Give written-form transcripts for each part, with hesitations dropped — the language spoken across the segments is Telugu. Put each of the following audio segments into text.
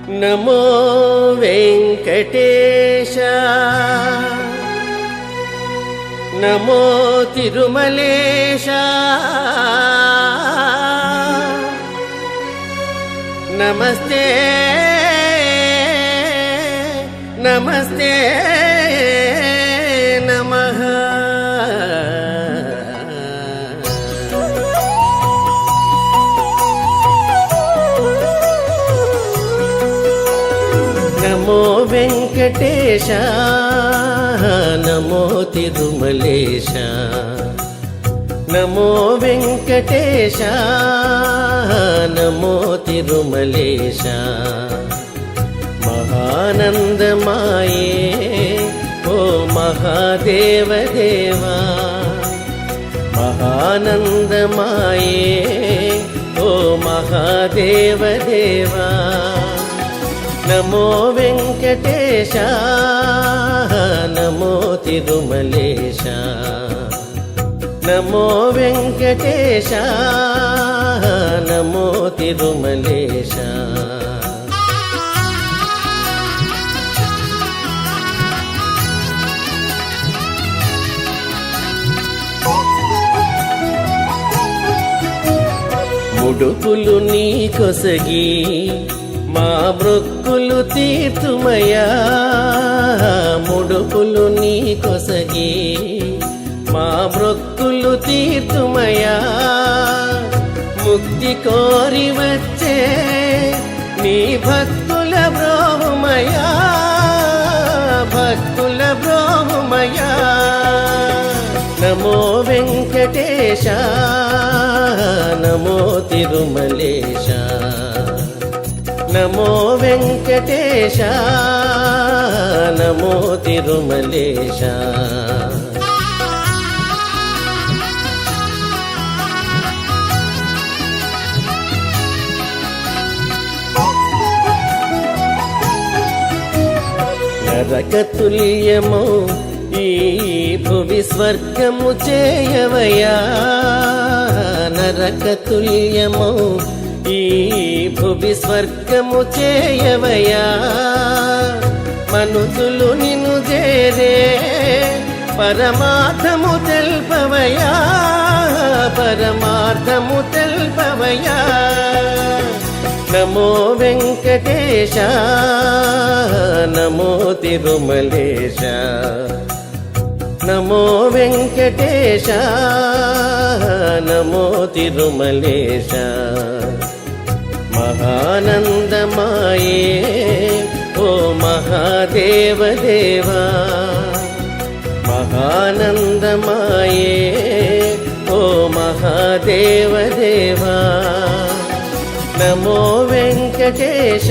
నమో వెంకటేశ నమో తిరుమలేశ నమస్తే నమస్తే నమః. నమో వెంకటేశ నమో తిరుమలేశ నమో వెంకటేశ నమో తిరుమలేశ. మహానందమాయే ఓ మహాదేవ దేవా, మహానందమాయే ఓ మహాదేవ దేవా. నమో వెంకటేశ నమో తిరుమలేశ నమో వెంకటేశ నమో తిరుమలేశ. ముడుపులు నీ కొసగి మా మృక్కులు తీర్చుమయా, ముడుపులు నీ కొసగి మా మృక్కులు తీర్చుమయా. ముక్తి కోరి వచ్చే నీ భక్తుల బ్రోహుమయా, భక్తుల బ్రోహుమయా. నమో వెంకటేశ నమో తిరుమలేశ నమో వెంకటేశ నమో తిరుమలేశ. నరకతుల్యమో ఈ భువి స్వర్గము చేయవయా, నరకతుల్యమో ఈ భువి స్వర్గము చేయవయా. మనుషులు నిన్ను చేరే పరమార్థము తెల్పవయా, పరమార్థము తెల్పవయా. నమో వెంకటేశ నమో తిరుమలేశ నమో వెంకటేశ నమో తిరుమలేశ. మహానందమాయే ఓ మహాదేవ దేవా, మహానందమాయే ఓ మహాదేవ దేవా. నమో వెంకటేశ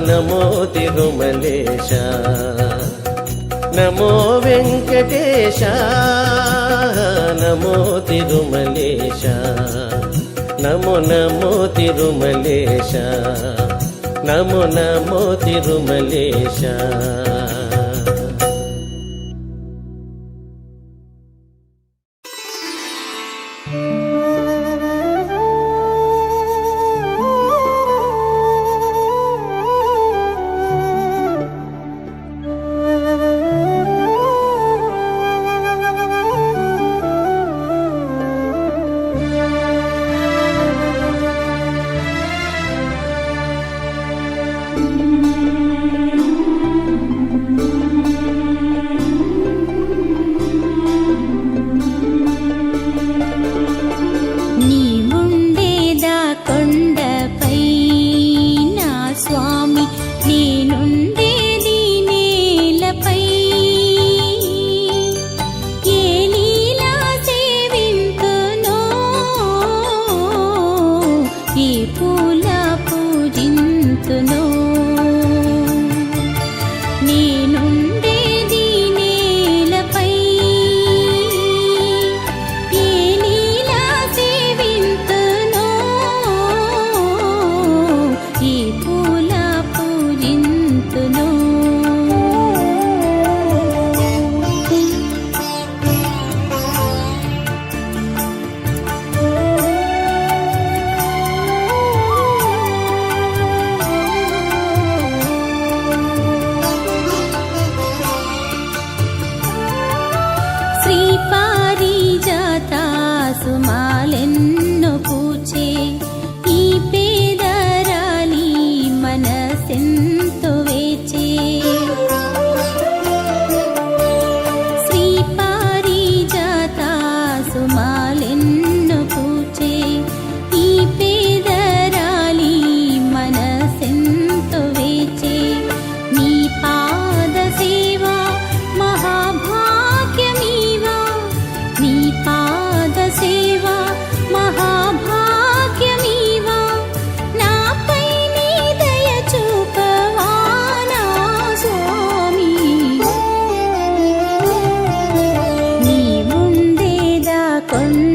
నమో తిరుమలేశ నమో వెంకటేశ నమో తిరుమలేశ నమో నమో తిరుమలేశ నమో నమో తిరుమలేశ.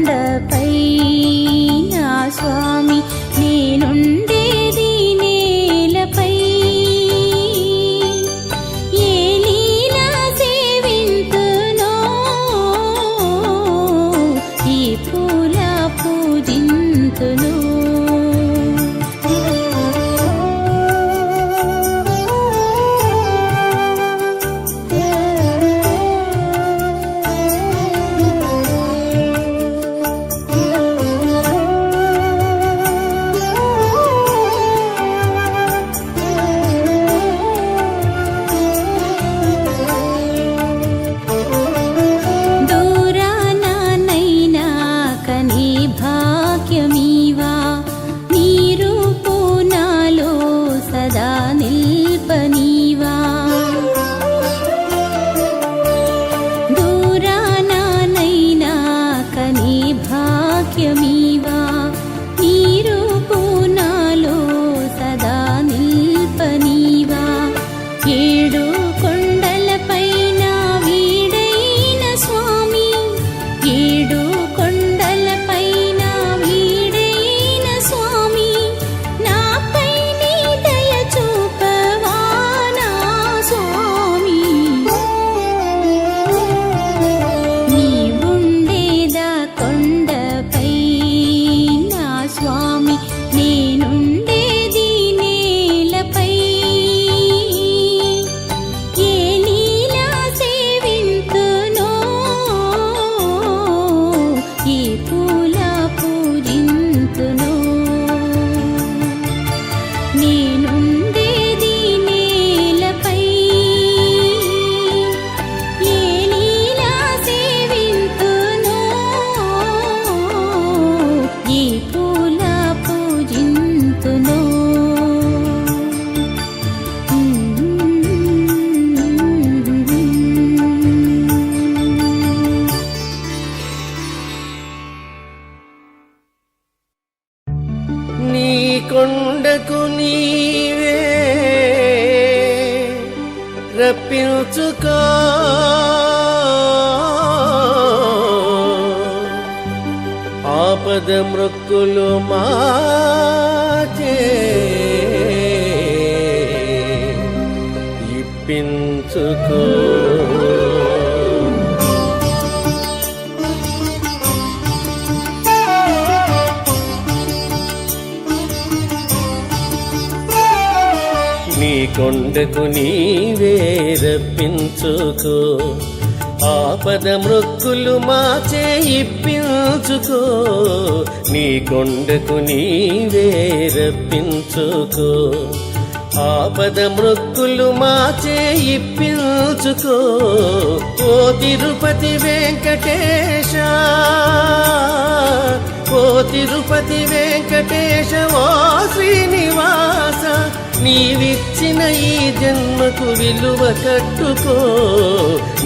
కొండపై నా స్వామి నేనుండేది నేలపై ఏ లీలా సేవింతునో ఈ పూల పూజింతును కొండకు నీవే రప్పించుకో ఆపద మృక్కులు మాచే ఇప్పించుకో నీ కొండకు నీవే రప్పించుకో ఆపద మృక్కులు మాచే ఇప్పించుకో నీ కొండకు నీవే రప్పించుకో ఆపద మృక్కులు మాచే ఇప్పించుకో ఓ తిరుపతి వెంకటేశ ఓ తిరుపతి వెంకటేశ ఓ శ్రీనివాస నీవిచ్చిన ఈ జన్మకు విలువ కట్టుకో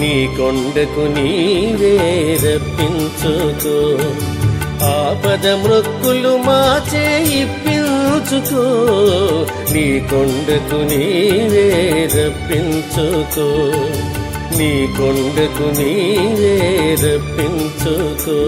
నీ కొండకు నీవే రప్పించుకో ఆపద మృక్కులు మాచే ఇప్పించుకో నీ కొండకు నీవే రప్పించుకో నీ కొండకు నీవే రప్పించుకో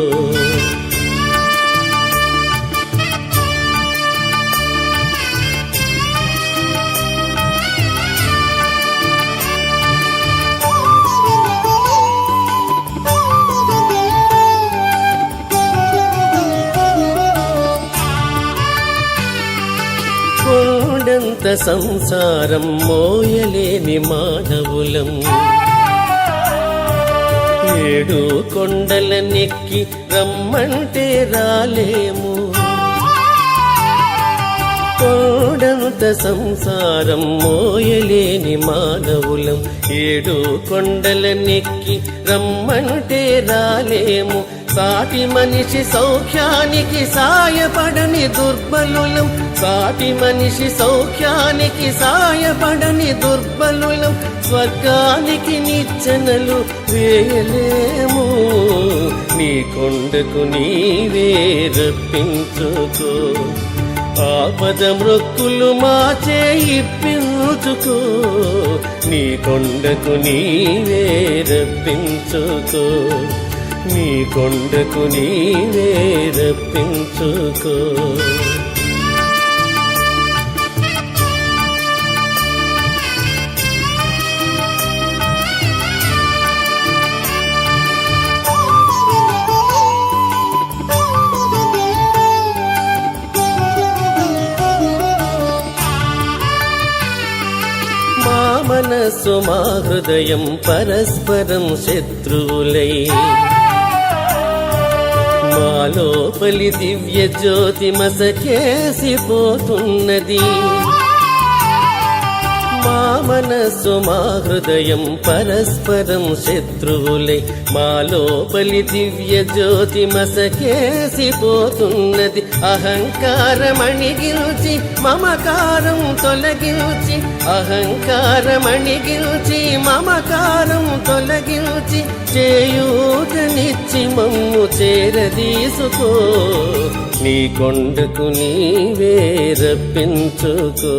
కొండంత సంసారం మోయలేని మానవులం ఏడు కొండల నెక్కి రమ్మంటే రాలేము కొండంత సంసారం మోయలేని మానవులం ఏడు కొండల నెక్కి రమ్మంటే రాలేము సాటి మనిషి సౌఖ్యానికి సాయపడని దుర్బలులం సాటి మనిషి సౌఖ్యానికి సాయపడని దుర్బలులం స్వర్గానికి నిచ్చెనలు వేయలేము నీ కొండకు నీవే రప్పించుకో ఆపద మృక్కులు మాచే ఇప్పించుకో నీ కొండకు నీవే రప్పించుకో నీ కొండకు నీవే రప్పించుకో. మా మనస్సు మా హృదయం పరస్పరం శత్రువులై, మా లోపలి దివ్య జ్యోతి మసకేసిపోతున్నది. మా మనస్సు మా హృదయం పరస్పరం శత్రువులై, మా లోపలి దివ్య జ్యోతి మసకేసిపోతున్నది. అహంకారమణిగిల్చి మమకారం తొలగించి, అహంకారమణిగిల్చి మమకారం తొలగించి, చేయూతనిచ్చి మమ్ము చేరదీసుకో. నీ కొండకు నీవే రప్పించుకో.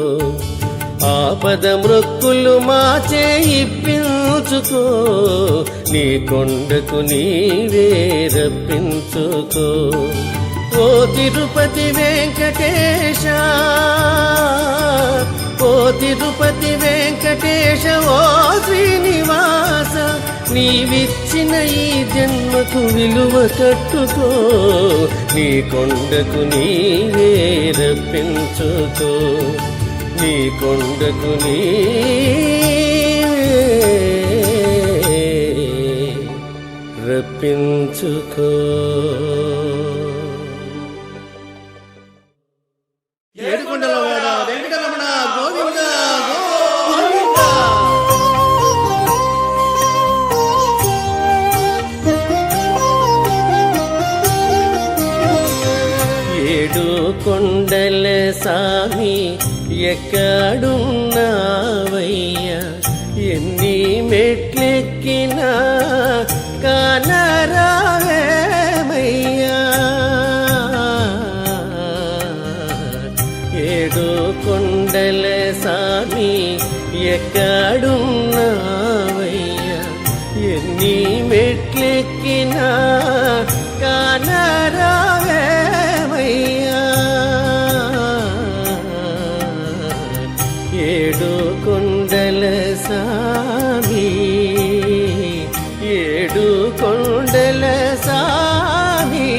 ఆపద మృక్కులు మా చేయిప్పించుకో. నీ కొండకు నీవే రప్పించుకో. ఓ తిరుపతి వెంకటేశ, ఓ తిరుపతి వెంకటేశ, ఓ శ్రీనివాస, నీవిచ్చిన ఈ జన్మకు విలువ కట్టుకో. నీ కొండకు నీవే రప్పించుకో. నీ కొండకు నీవే రప్పించుకో. ఏడుకొండలవాడ వెంకటరమణ గోవింద గోవింద. ఏడు కొండల సామి ఎక్కడున్నావయ్యా, ఎన్ని మెట్లెక్కినా కానరావేమయ్యా. ఏడు కొండల సామి ఎక్కడున్నావయ్యా, ఎన్ని మెట్లెక్కినా కానరావేమయ్యా. ఏడు కొండల సామి, ఏడు కొండల సామి.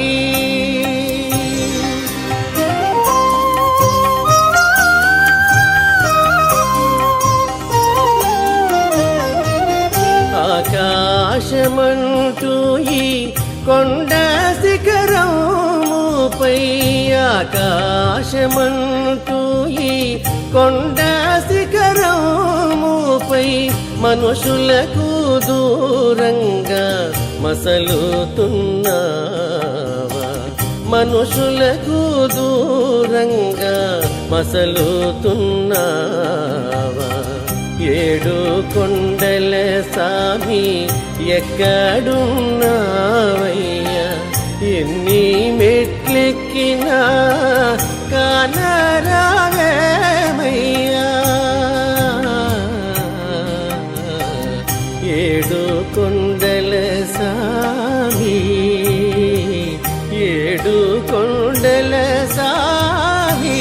ఆకాశమంటూ ఈ కొండ శిఖరముపై, ఆకాశమంటూ ఈ కొండ శిఖరముపై, మనుషులకు దూరంగా మసలుతున్నావా, మనుషులకు దూరంగా మసలుతున్నావా. ఏడు కొండల సామి ఎక్కడున్నావయ్యా, ఎన్ని మెట్లెక్కినా కానరావేమయ్యా. ఏడు కొండల సామి, ఏడు కొండల సామి.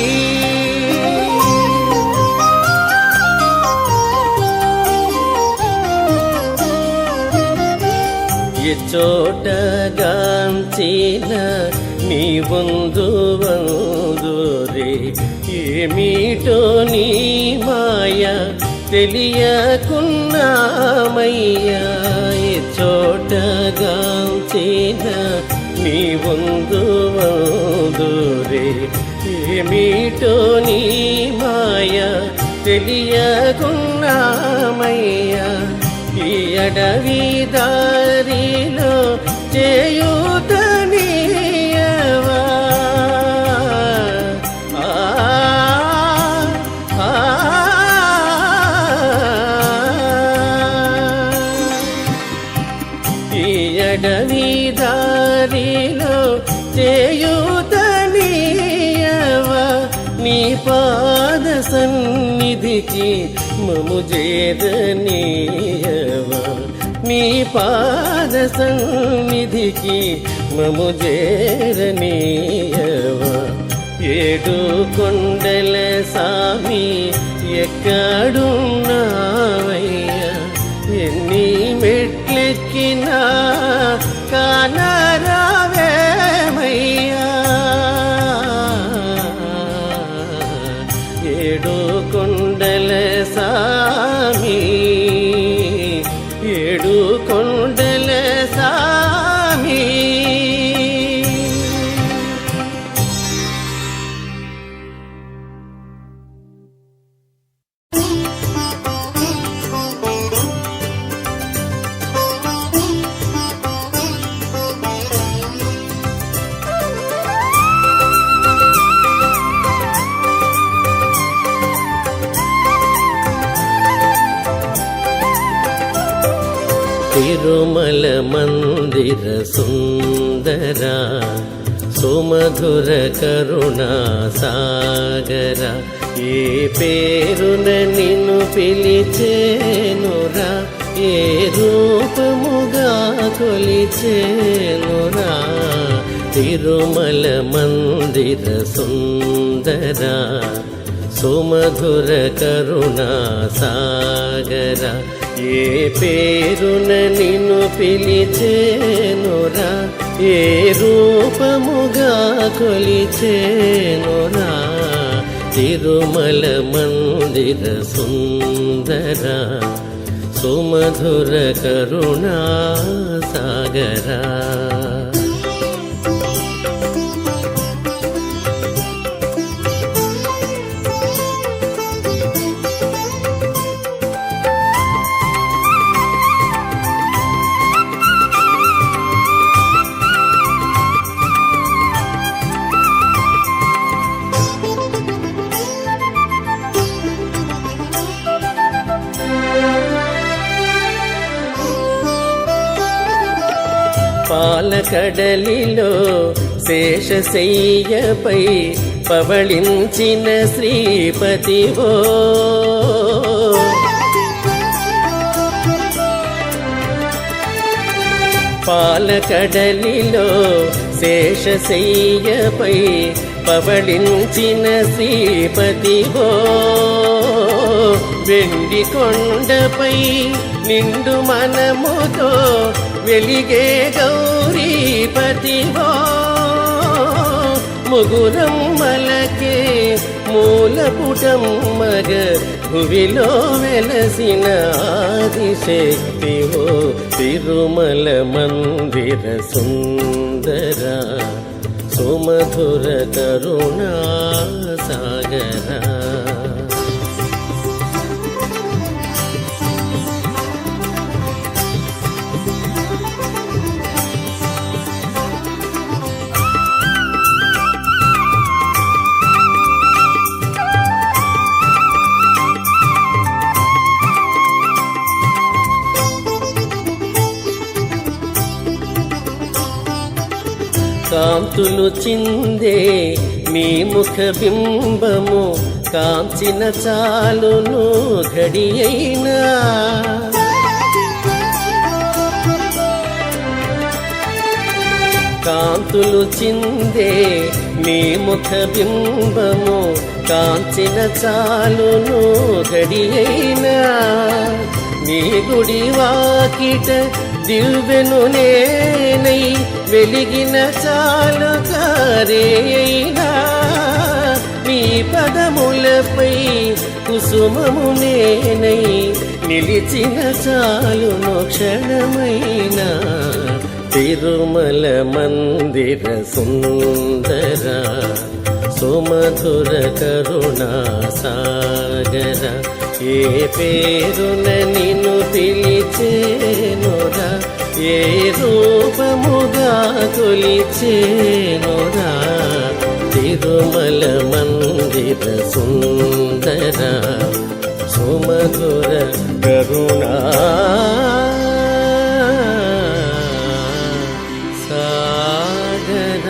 చోటగాంచిన నీ వందు వందురే, ఏమిటో నీ మాయ తెలియకున్నామయ్యా. చోటగాంచిన నీ వందు వందురే, ఏమిటో నీ మాయ తెలియకున్నామయ్యా. ఈ అడవి దారిలో చేయూతనీయవా, ఈ అడవి దారిలో చేయూతనీయవా. నీ పాద సన్నిధికి మము చేరనీయవా, నీ పాద సన్నిధికి మము చేరనీయవా. ఏడు కొండల సామి ఎక్కడున్నావయ్యా, ఎన్ని మెట్లెక్కినా కానరావేమయ్యా. ఏడు కొండల సామి, ఏడు కొండల సామి. తిరుమల మందిర సుందర సుమధుర కరుణా సాగర, ఏ పేరున నిన్ను పిలిచేనురా, ఏ రూపముగా కొలిచేనురా. తిరుమల మందిర సుందర సుమధుర కరుణా సాగర, ఏ పేరున నిన్ను పిలిచేనురా, ఏ రూపముగా కొలిచేనురా. తిరుమల మందిర సుందర సుమధుర కరుణా సాగర. పాలకడలిలో శేషశయ్యపై పవళించిన శ్రీపతివో, పాలకడలిలో శేషశయ్యపై పవళించిన శ్రీపతివో, వెండి కొండపై నిండు మనముతో వెలిగే గౌరీపతివో, ముగురమ్మలకే మూలపుటమ్మగ భువిలో వెలసిన ఆదిశక్తివో. తిరుమల మందిర సుందర సుమధుర కరుణా సాగర. కాంతులు చిందే నీ ముఖ బింబము, కాంచిన చాలును ఘడియైనా. కాంతులు చిందే నీ ముఖ బింబము, కాంచిన చాలును ఘడియైనా. నీ గుడి వాకిట దివ్వెను నేనై వెలిగిన చాలు కారేయైనా. నీ పదములపై కుసుమము నేనై నిలిచిన చాలును క్షణమైనా. తిరుమల మందిర సుందర సుమధుర కరుణా సాగర, ఏ పేరున నిన్ను పిలిచేనురా, ఏ రూపముగా కొలిచేనురా. తిరుమల మందిర సుందర సుమధుర కరుణా సాగర.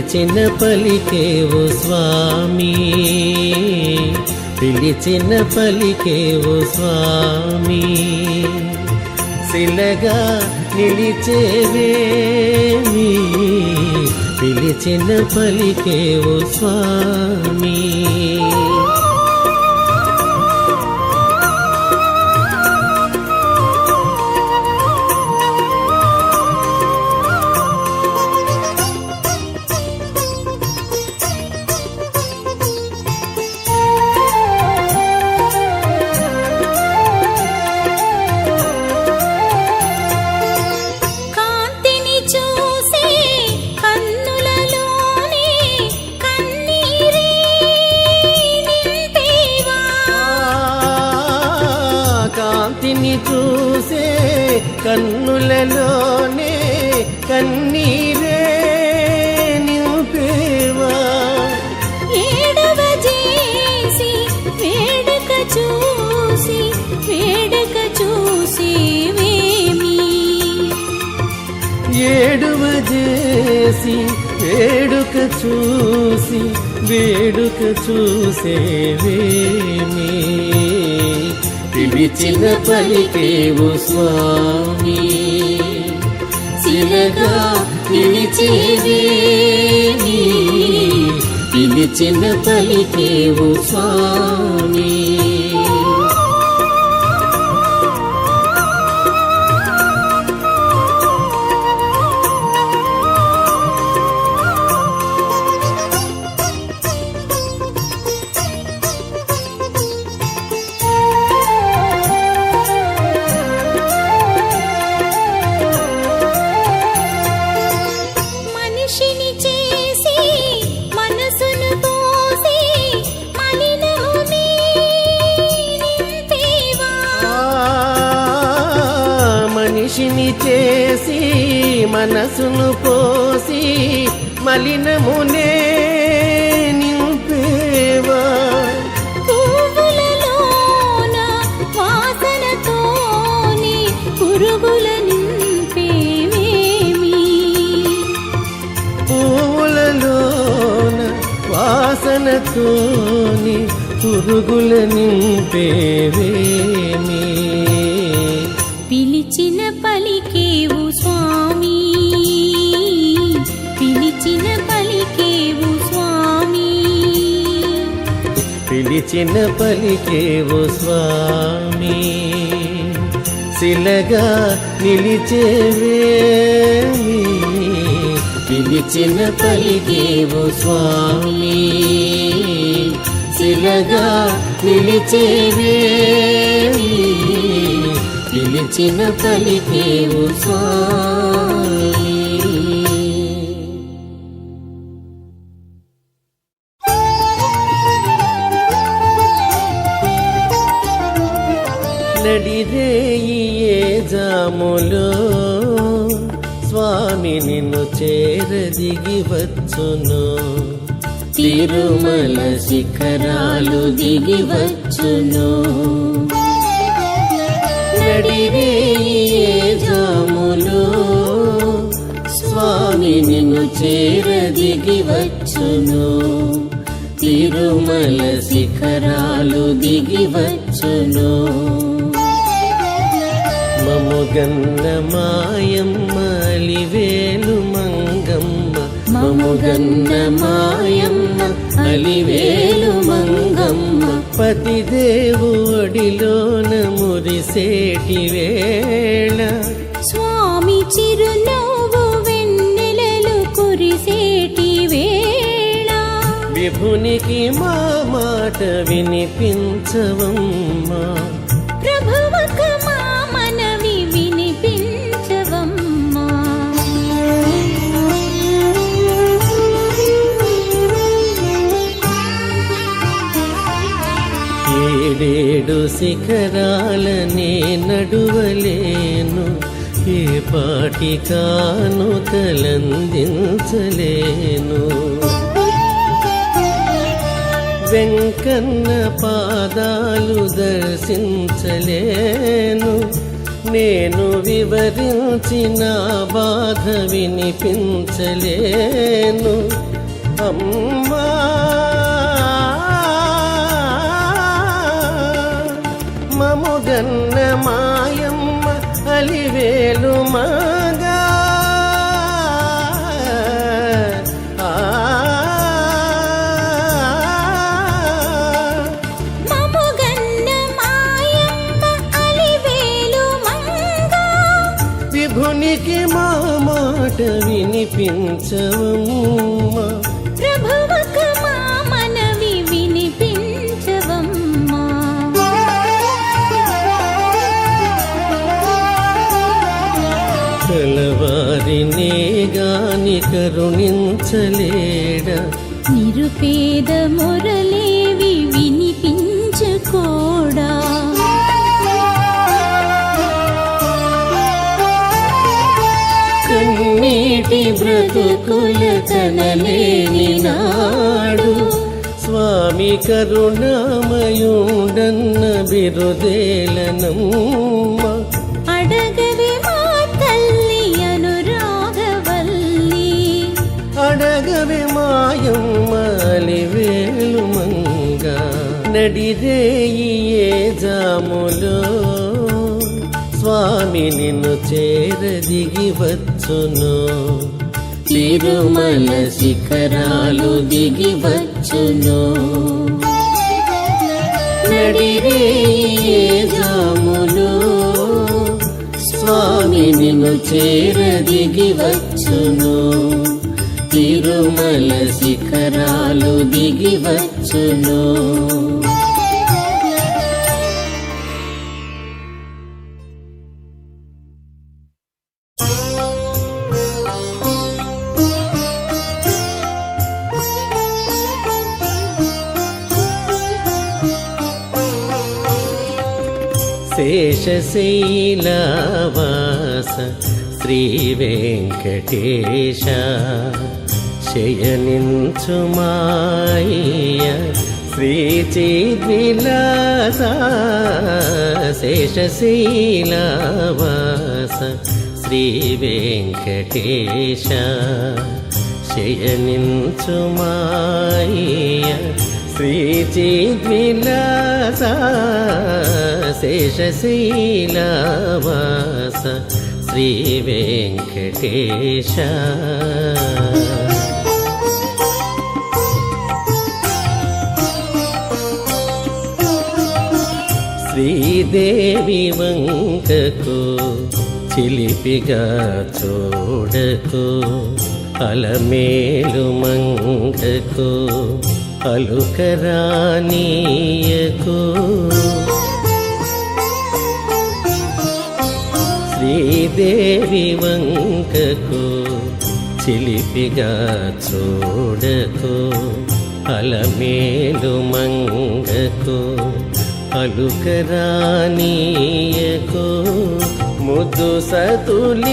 పిలిచిన పలికేవు స్వామి, పిలిచిన పలికేవు స్వామి, శిలగా నిలిచేవేమి, పిలిచిన పలికేవు స్వామి. కాంతిని చూసే కన్నులలోనే కన్నీరే నింపేవా, ఏడవ చేసి వేడుక చూసి వేడుక చూసేవేమి, ఏడువ చేసి వేడుక చూసి వేడుక చూసేవేమి, పిలిచిన పలికేవు స్వామి, శిలగా నిలిచేవేమి, పిలిచిన పలికేవు స్వామి. మనిషిని చేసి మనసును పోసి మలినమునే నింపేవా, మనిషిని చేసి మనసును పోసి మలినమునే నింపేవా, పువ్వులలోన వాసనతోని పురుగుల నింపేవేమి, పువ్వులలోన వాసనతోని పురుగుల నింపేవేమి, పిలిచిన పలికేవు స్వామి, పిలిచిన పలికేవు స్వామి, పిలిచిన పలికేవు స్వామి, శిలగా నిలిచేవేమి, పిలిచిన పలికేవు స్వామి, శిలగా నిలిచేవేమి, పిలిచిన పలికేవు స్వామి. నడిరేయి ఏ జాములో స్వామి నిన్ను చేరదిగి వచ్చును, తిరుమల శిఖరాలు దిగి వచ్చును, నడిరేయి ఏ జాములో స్వామి నిన్ను చేరదిగి వచ్చును, తిరుమల శిఖరాలు దిగి వచ్చును, మముగన్న మాయమ్మ అలివేలు మంగమ్మ, మముగన్న మాయమ్మ అలివేలు మంగమ్మ, పతిదేవు ఒడిలోన మురిసేటి వేళ, స్వామి చిరునవ్వు వెన్నెలలు కురిసేటి వేళ, విభునికి మా మాట వినిపించవమ్మా, ప్రభువకు మా మనవి వినిపించవమ్మా, ఏడేడు శిఖరాలనే నడువలేను, ఏ పాటికాను కలందించలేను, వెంకన్న పాదాలు దర్శించలేను, నేను వివరించిన బాధ వినిపించలేను, అమ్మా మముగన్న మాయమ్మ అలివేలు మగా మముగన్న మాయమ్మ అలివేలు మంగా విభునికి మా మాట వినిపించవమ్మా ప్రభువకు మా మనవి వినిపించవమ్మా కలవారినే గాని కరుణించలేడా నిరుపేద మొరలేవి వినిపించుకోడా కన్నీటి బ్రతుకుల కనలేని నాడు స్వామి కరుణామయుండన్న బిరుదేలనమ్మ అడగవే మా తల్లి అనురాగవల్లి అడగవే మాయమ్మ అలివేలు మంగ నడిరేయి ఏ జాములో స్వామి నిన్ను చేరదిగి వచ్చును తిరుమల శిఖరాలు దిగి వచ్చును నడిరేయి జాములో స్వామి నిన్ను చేరదిగి వచ్చును తిరుమల శిఖరాలు దిగి వచ్చును శేషశైలవాస శ్రీ వెంకటేశ శయనించు మాయ శ్రీ చిద్విలాస శేషశైలవాస శ్రీ వెంకటేశ శయనించు మాయ శ్రీ చిద్విలాస శేషశైలవాస శ్రీ వెంకటేశ శ్రీదేవి వంకకు చిలిపిగా చూడకు అలమేలు మంగకు అలుకరానీయకు శ్రీదేవి వంకకు చిలిపిగా చూడకు అలమేలు మంగకు అలుకరానీయకు ముద్దు సతులీదరిని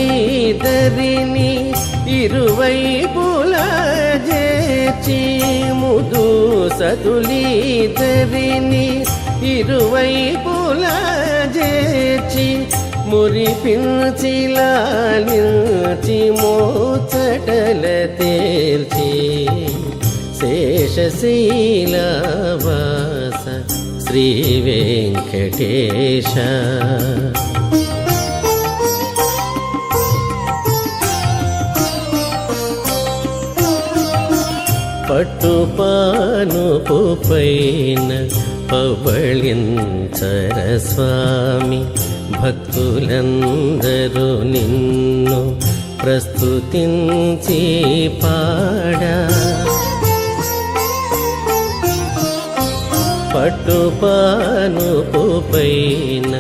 ఇరువైపులా చేర్చి ముద్దు సతులీదరిని ఇరువైపులా చేర్చి మురిపించి లాలించి మోచటల తేల్చి శేషశైలవాస శ్రీ వెంకటేశ పట్టుపానుపు పైన పవళించర స్వామి భక్తులందరూ నిన్ను ప్రస్తుతించి పాడా పట్టుపానుపు పైన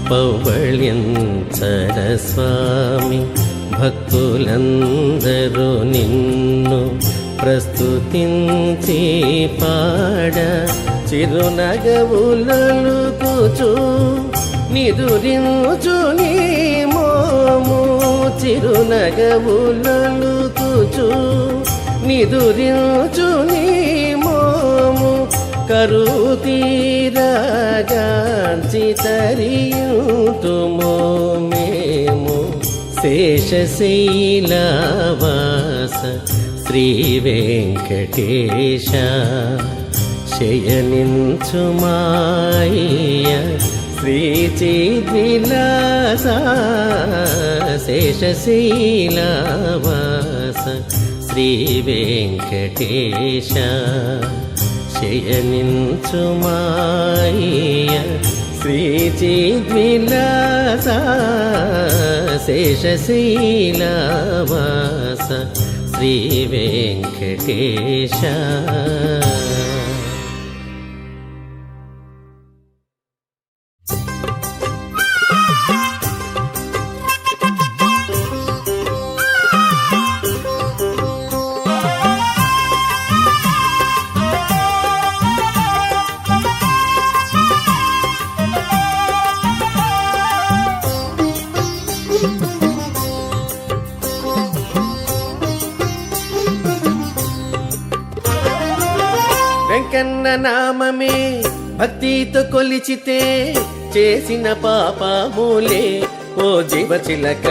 పవళించర స్వామి భక్తులందరూ నిన్ను ప్రస్తుతించి పాడ చిరునగవులలుకుచు నిదురించు నీ మోము చిరునగవులలుకుచు నిదురించు నీ మోము కరుతీరగాంచి తరియుతుమో మేము శేషశైలవాస శ్రీ వెంకటేశ శయనించుమాయ శ్రీ చిద్విలాస శేషశైలవాస శ్రీ వెంకటేశ శయనించుమాయ శ్రీ చిద్విలాస శేషశైలవాస శ్రీ వెంకటేశ. వెంకన్న నామమే భక్తితో కొలిచితే చేసిన పాపములే ఓ జీవచిలక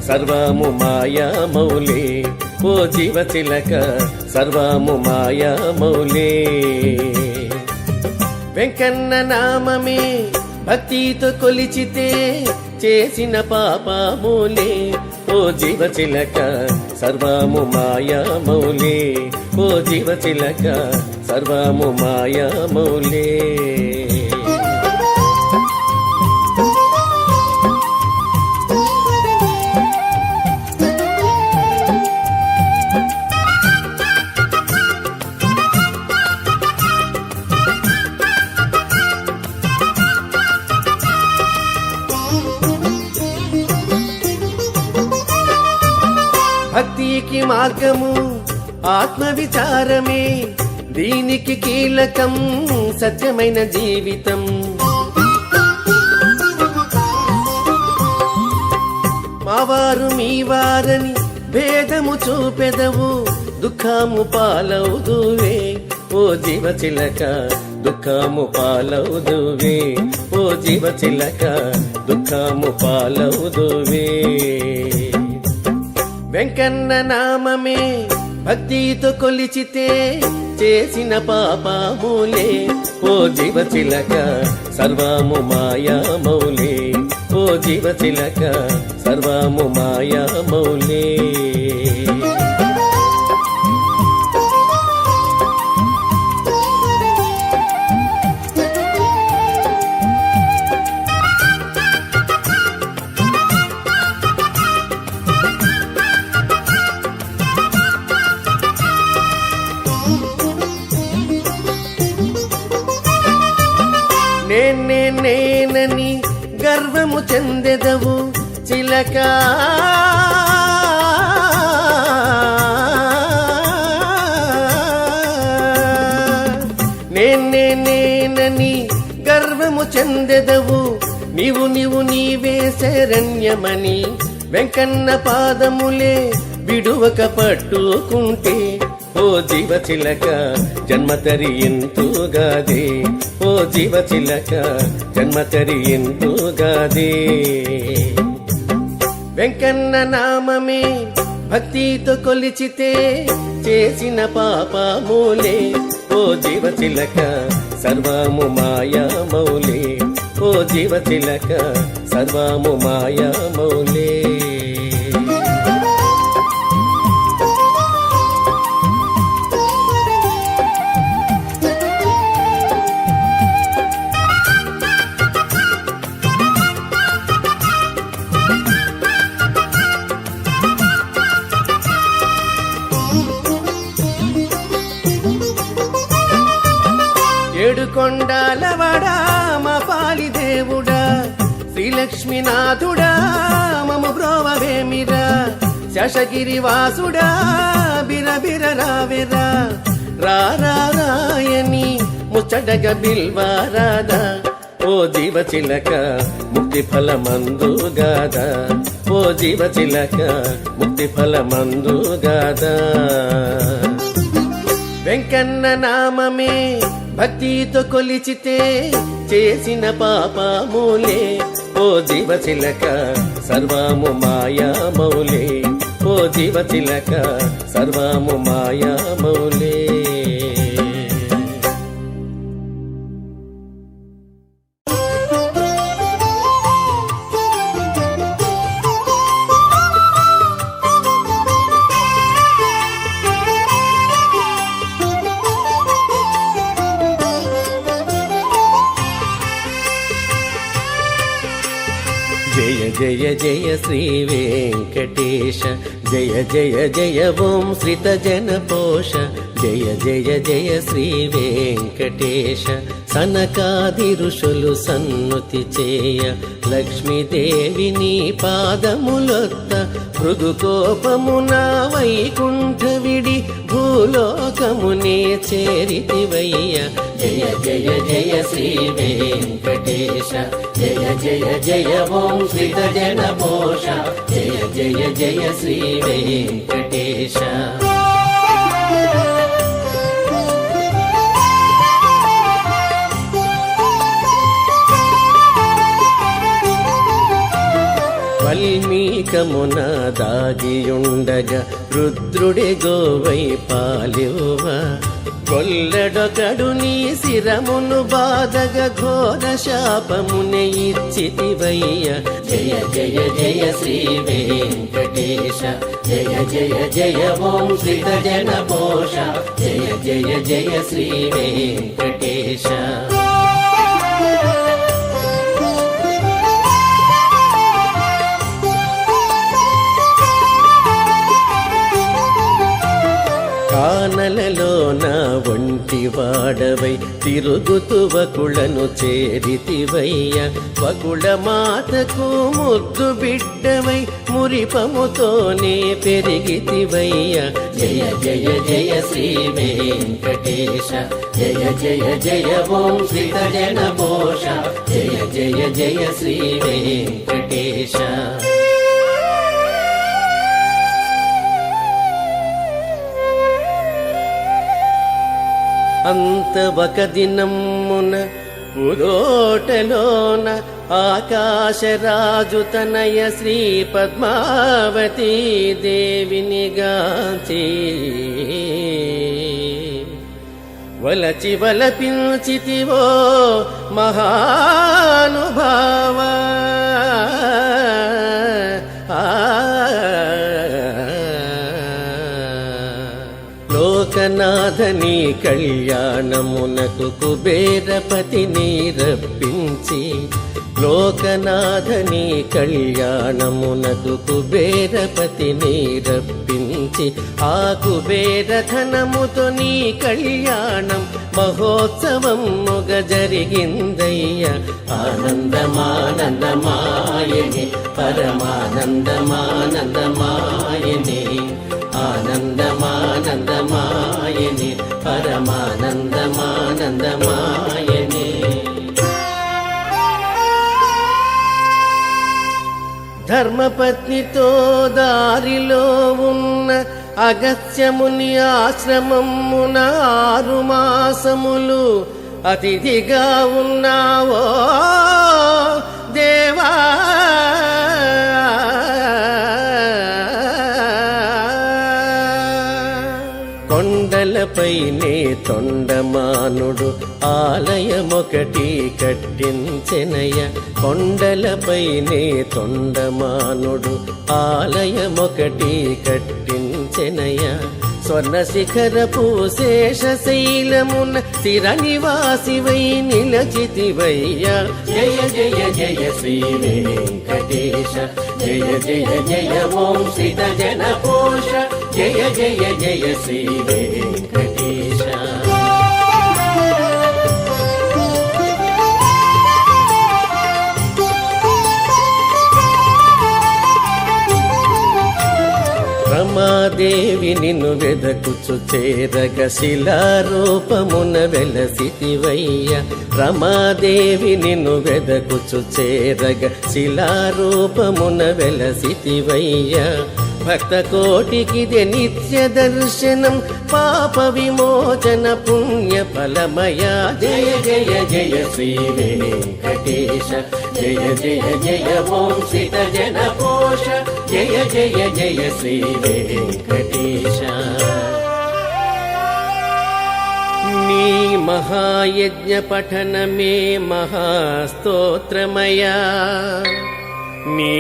సర్వము మాయామౌలే ఓ జీవచిలక సర్వము మాయామౌలే. వెంకన్న నామమే భక్తితో కొలిచితే చేసిన పాపములే ఓ జీవచిలక సర్వము మాయామౌలే ఓ జీవచిలక సర్వము మాయామౌలే. భక్తికి మార్గము ఆత్మ విచారమే దీనికి కీలకం సత్యమైన జీవితం. మావారు మీవారని భేదము చూపెదవు దుఃఖము పాలవుదువే ఓ జీవచిలక దుఃఖము పాలవుదువే ఓ జీవచిలక దుఃఖము పాలవుదువే. వెంకన్న నామమే భక్తితో కొలిచితే చేసిన పాపములే ఓ జీవచిలక సర్వము మాయామౌలే ఓ జీవచిలక సర్వము మాయామౌలే. నేనని గర్వము చెందెదవు చిలక నేనని గర్వము చెందెదవు నీవు నీవే శరణ్యమని వెంకన్న పాదములే విడువక పట్టుకుంటే ఓ జీవచిలక జన్మతరి ఎంతుగాదే ఓ జీవచిలక జన్మతరి ఎంతుగాదే. వెంకన్న నామమే భక్తితో కొలిచితే చేసిన పాపములే ఓ జీవచిలక సర్వము మాయామౌలే ఓ జీవచిలక సర్వము మాయామౌలే. ఏడుకొండలవాడా మా పాలి దేవుడా శ్రీలక్ష్మీనాథుడా మము బ్రోవవేమిరా శేషగిరి వాసుడా బిరబిర రావెరా రారాయని ముచ్చటగ బిల్వారాదా ఓ జీవచిలక ముక్తి ఫలమందుగాదా ఓ జీవచిలక ముక్తి ఫలమందుగాదా. వెంకన్న నామమే భక్తితో కొలిచితే చేసిన పాపములే ఓ జీవచిలక సర్వము మాయామౌలే ఓ జీవతిలక సర్వము మాయామౌలే. జయ జయ జయ శ్రీ వెంకటేశ, జయ జయ జయ ఓం శ్రిత జన పోష. జయ జయ జయ శ్రీ వెంకటేశ, సనకాది ఋషులు సన్నుతి చేయ. లక్ష్మీదేవి నీ పాదములొత్త, మృదుకోపమున వైకుంఠ విడి భూలోకమునే చేరితివయ్య. జయ జయ జయ శ్రీ వెంకటేశ, జయ జయ జయ ఓం శ్రీత జన పోష. జయ జయ జయ శ్రీ వెంకటేశ. వల్మీకమున దాగియుండగా రుద్రుడే గోవై పాలివ. కొల్లడొకడు నీ శిరమును బాధగ ఘోర శాపమునే ఇచ్చితివయ్య. జయ జయ జయ శ్రీ వెంకటేశ, జయ జయ జయ ఓం శ్రీత జన పోష. జయ జయ జయ శ్రీ వెంకటేశ. కానలలో నా ఒంటి వాడవై తిరుగుతు వకుళను చేరితివయ్య. వకుళ మాతకు ముద్దు బిడ్డవై మురిపముతోనే పెరిగితివయ్య. జయ జయ జయ శ్రీ వెంకటేశ, జయ జయ జయ ఓం శ్రీత జన పోష. జయ జయ జయ శ్రీ వెంకటేశ. అంత ఒక దినమున ఉదోటలోన ఆకాశరాజు తనయ శ్రీ పద్మావతీ దేవిని గాంచి వలచి వలపించితివో మహానుభావ. లోకనాథని కళ్యాణమునకు కుబేరపతిని రప్పించి. లోకనాథని కళ్యాణమునకు కుబేరపతిని రప్పించి. ఆ కుబేర ధనముతో నీ కళ్యాణం మహోత్సవముగ జరిగిందయ్య. ఆనందమానందమాయని పరమానందమానందమాయని. ఆనందమానందమాయని పరమానందమానందమాయని. ధర్మపత్నితో దారిలో ఉన్న అగస్త్యముని ఆశ్రమమున 6 మాసములు అతిథిగా ఉన్నావో దేవా. కొండలపైనే తొండమానుడు ఆలయమొకటి కట్టించెనయ. కొండలపైనే తొండమానుడు ఆలయమొకటి కట్టించెనయ. స్వర్ణ శిఖరపు శేషశైలమున స్థిర నివాసివై నిలచితివయ్య. జయ జయ జయ శ్రీ వెంకటేశ, జయ జయ జయ ఓం శ్రీత జన పోష. జయ జయ జయ శ్రీ వెంకటేశ. రమాదేవి నిన్ను వెదకుచు చేరగ శిలారూపమున వెలసితివయ్య. రమాదేవి నిన్ను వెదకుచు చేరగ శిలారూపమున వెలసితివయ్య. భక్త కోటికిదే నిత్య దర్శనం పాప విమోచన పుణ్య ఫలమయ. జయ జయ జయ శ్రీ వెంకటేశ, జయ జయ జయ ఓం శ్రీత జన పోష. జయ జయ జయ జయ శ్రీ వెంకటేశ. నీ మహాయజ్ఞ పఠనమే మహాస్తోత్రమయా, నీ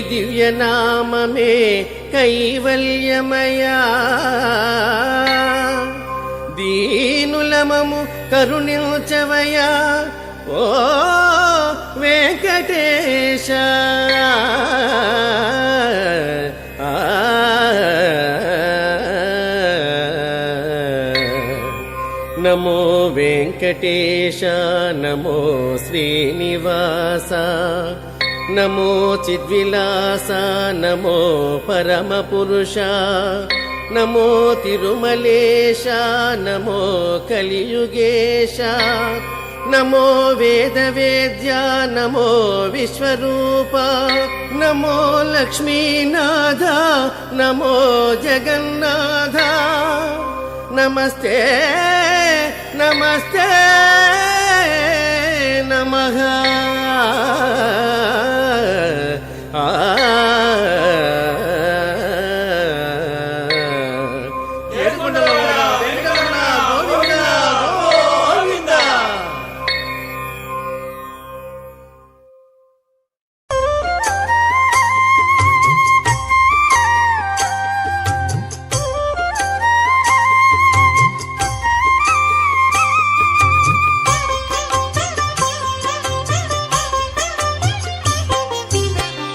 దివ్యనామమే కైవల్యమయా. దీనులమము కరుణించవయా ఓ వెంకటేశ. నమో వెంకటేశ, నమో శ్రీనివాస, నమో చిద్విలాస, నమో పరమపురుష, నమో తిరుమలేశ, నమో కలియుగేశ, నమో వేదవేద్య, నమో విశ్వరూప, నమో లక్ష్మీనాథ, నమో జగన్నాథ. నమస్తే నమస్తే నమః.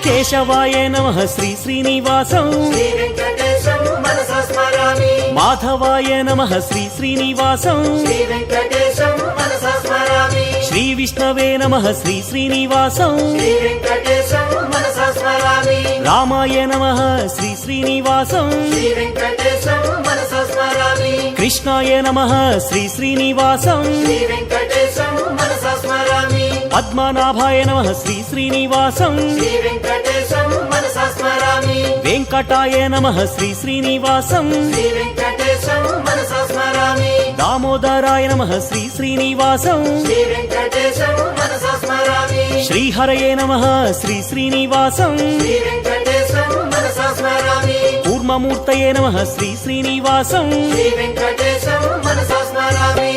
కేశవాయ నమః శ్రీ శ్రీనివాసం, శ్రీవేంకటేశం మనసా స్మరామి. మాధవాయ నమః శ్రీ శ్రీనివాసం, శ్రీవేంకటేశం మనసా స్మరామి. శ్రీ విష్ణవే నమః శ్రీ శ్రీనివాసం, శ్రీవేంకటేశం మనసా స్మరామి. రామాయ నమః శ్రీ శ్రీనివాసం, శ్రీవేంకటేశం మనసా స్మరామి. కృష్ణాయ నమః శ్రీ శ్రీనివాసం, శ్రీవేంకటేశం మనసా స్మరామి. పద్మనాభాయ నమః శ్రీ శ్రీనివాసం, శ్రీవేంకటేశం మనసా స్మరామి. వెంకటాయ నమః శ్రీ శ్రీనివాసం, శ్రీవేంకటేశం మనసా స్మరామి. దామోదరాయ నమః శ్రీ శ్రీనివాసం, శ్రీవేంకటేశం మనసా స్మరామి. శ్రీహరయే నమః శ్రీ శ్రీనివాసం, శ్రీవేంకటేశం మనసా స్మరామి. కూర్మమూర్తయే నమః శ్రీ శ్రీనివాసం, శ్రీవేంకటేశం మనసా స్మరామి.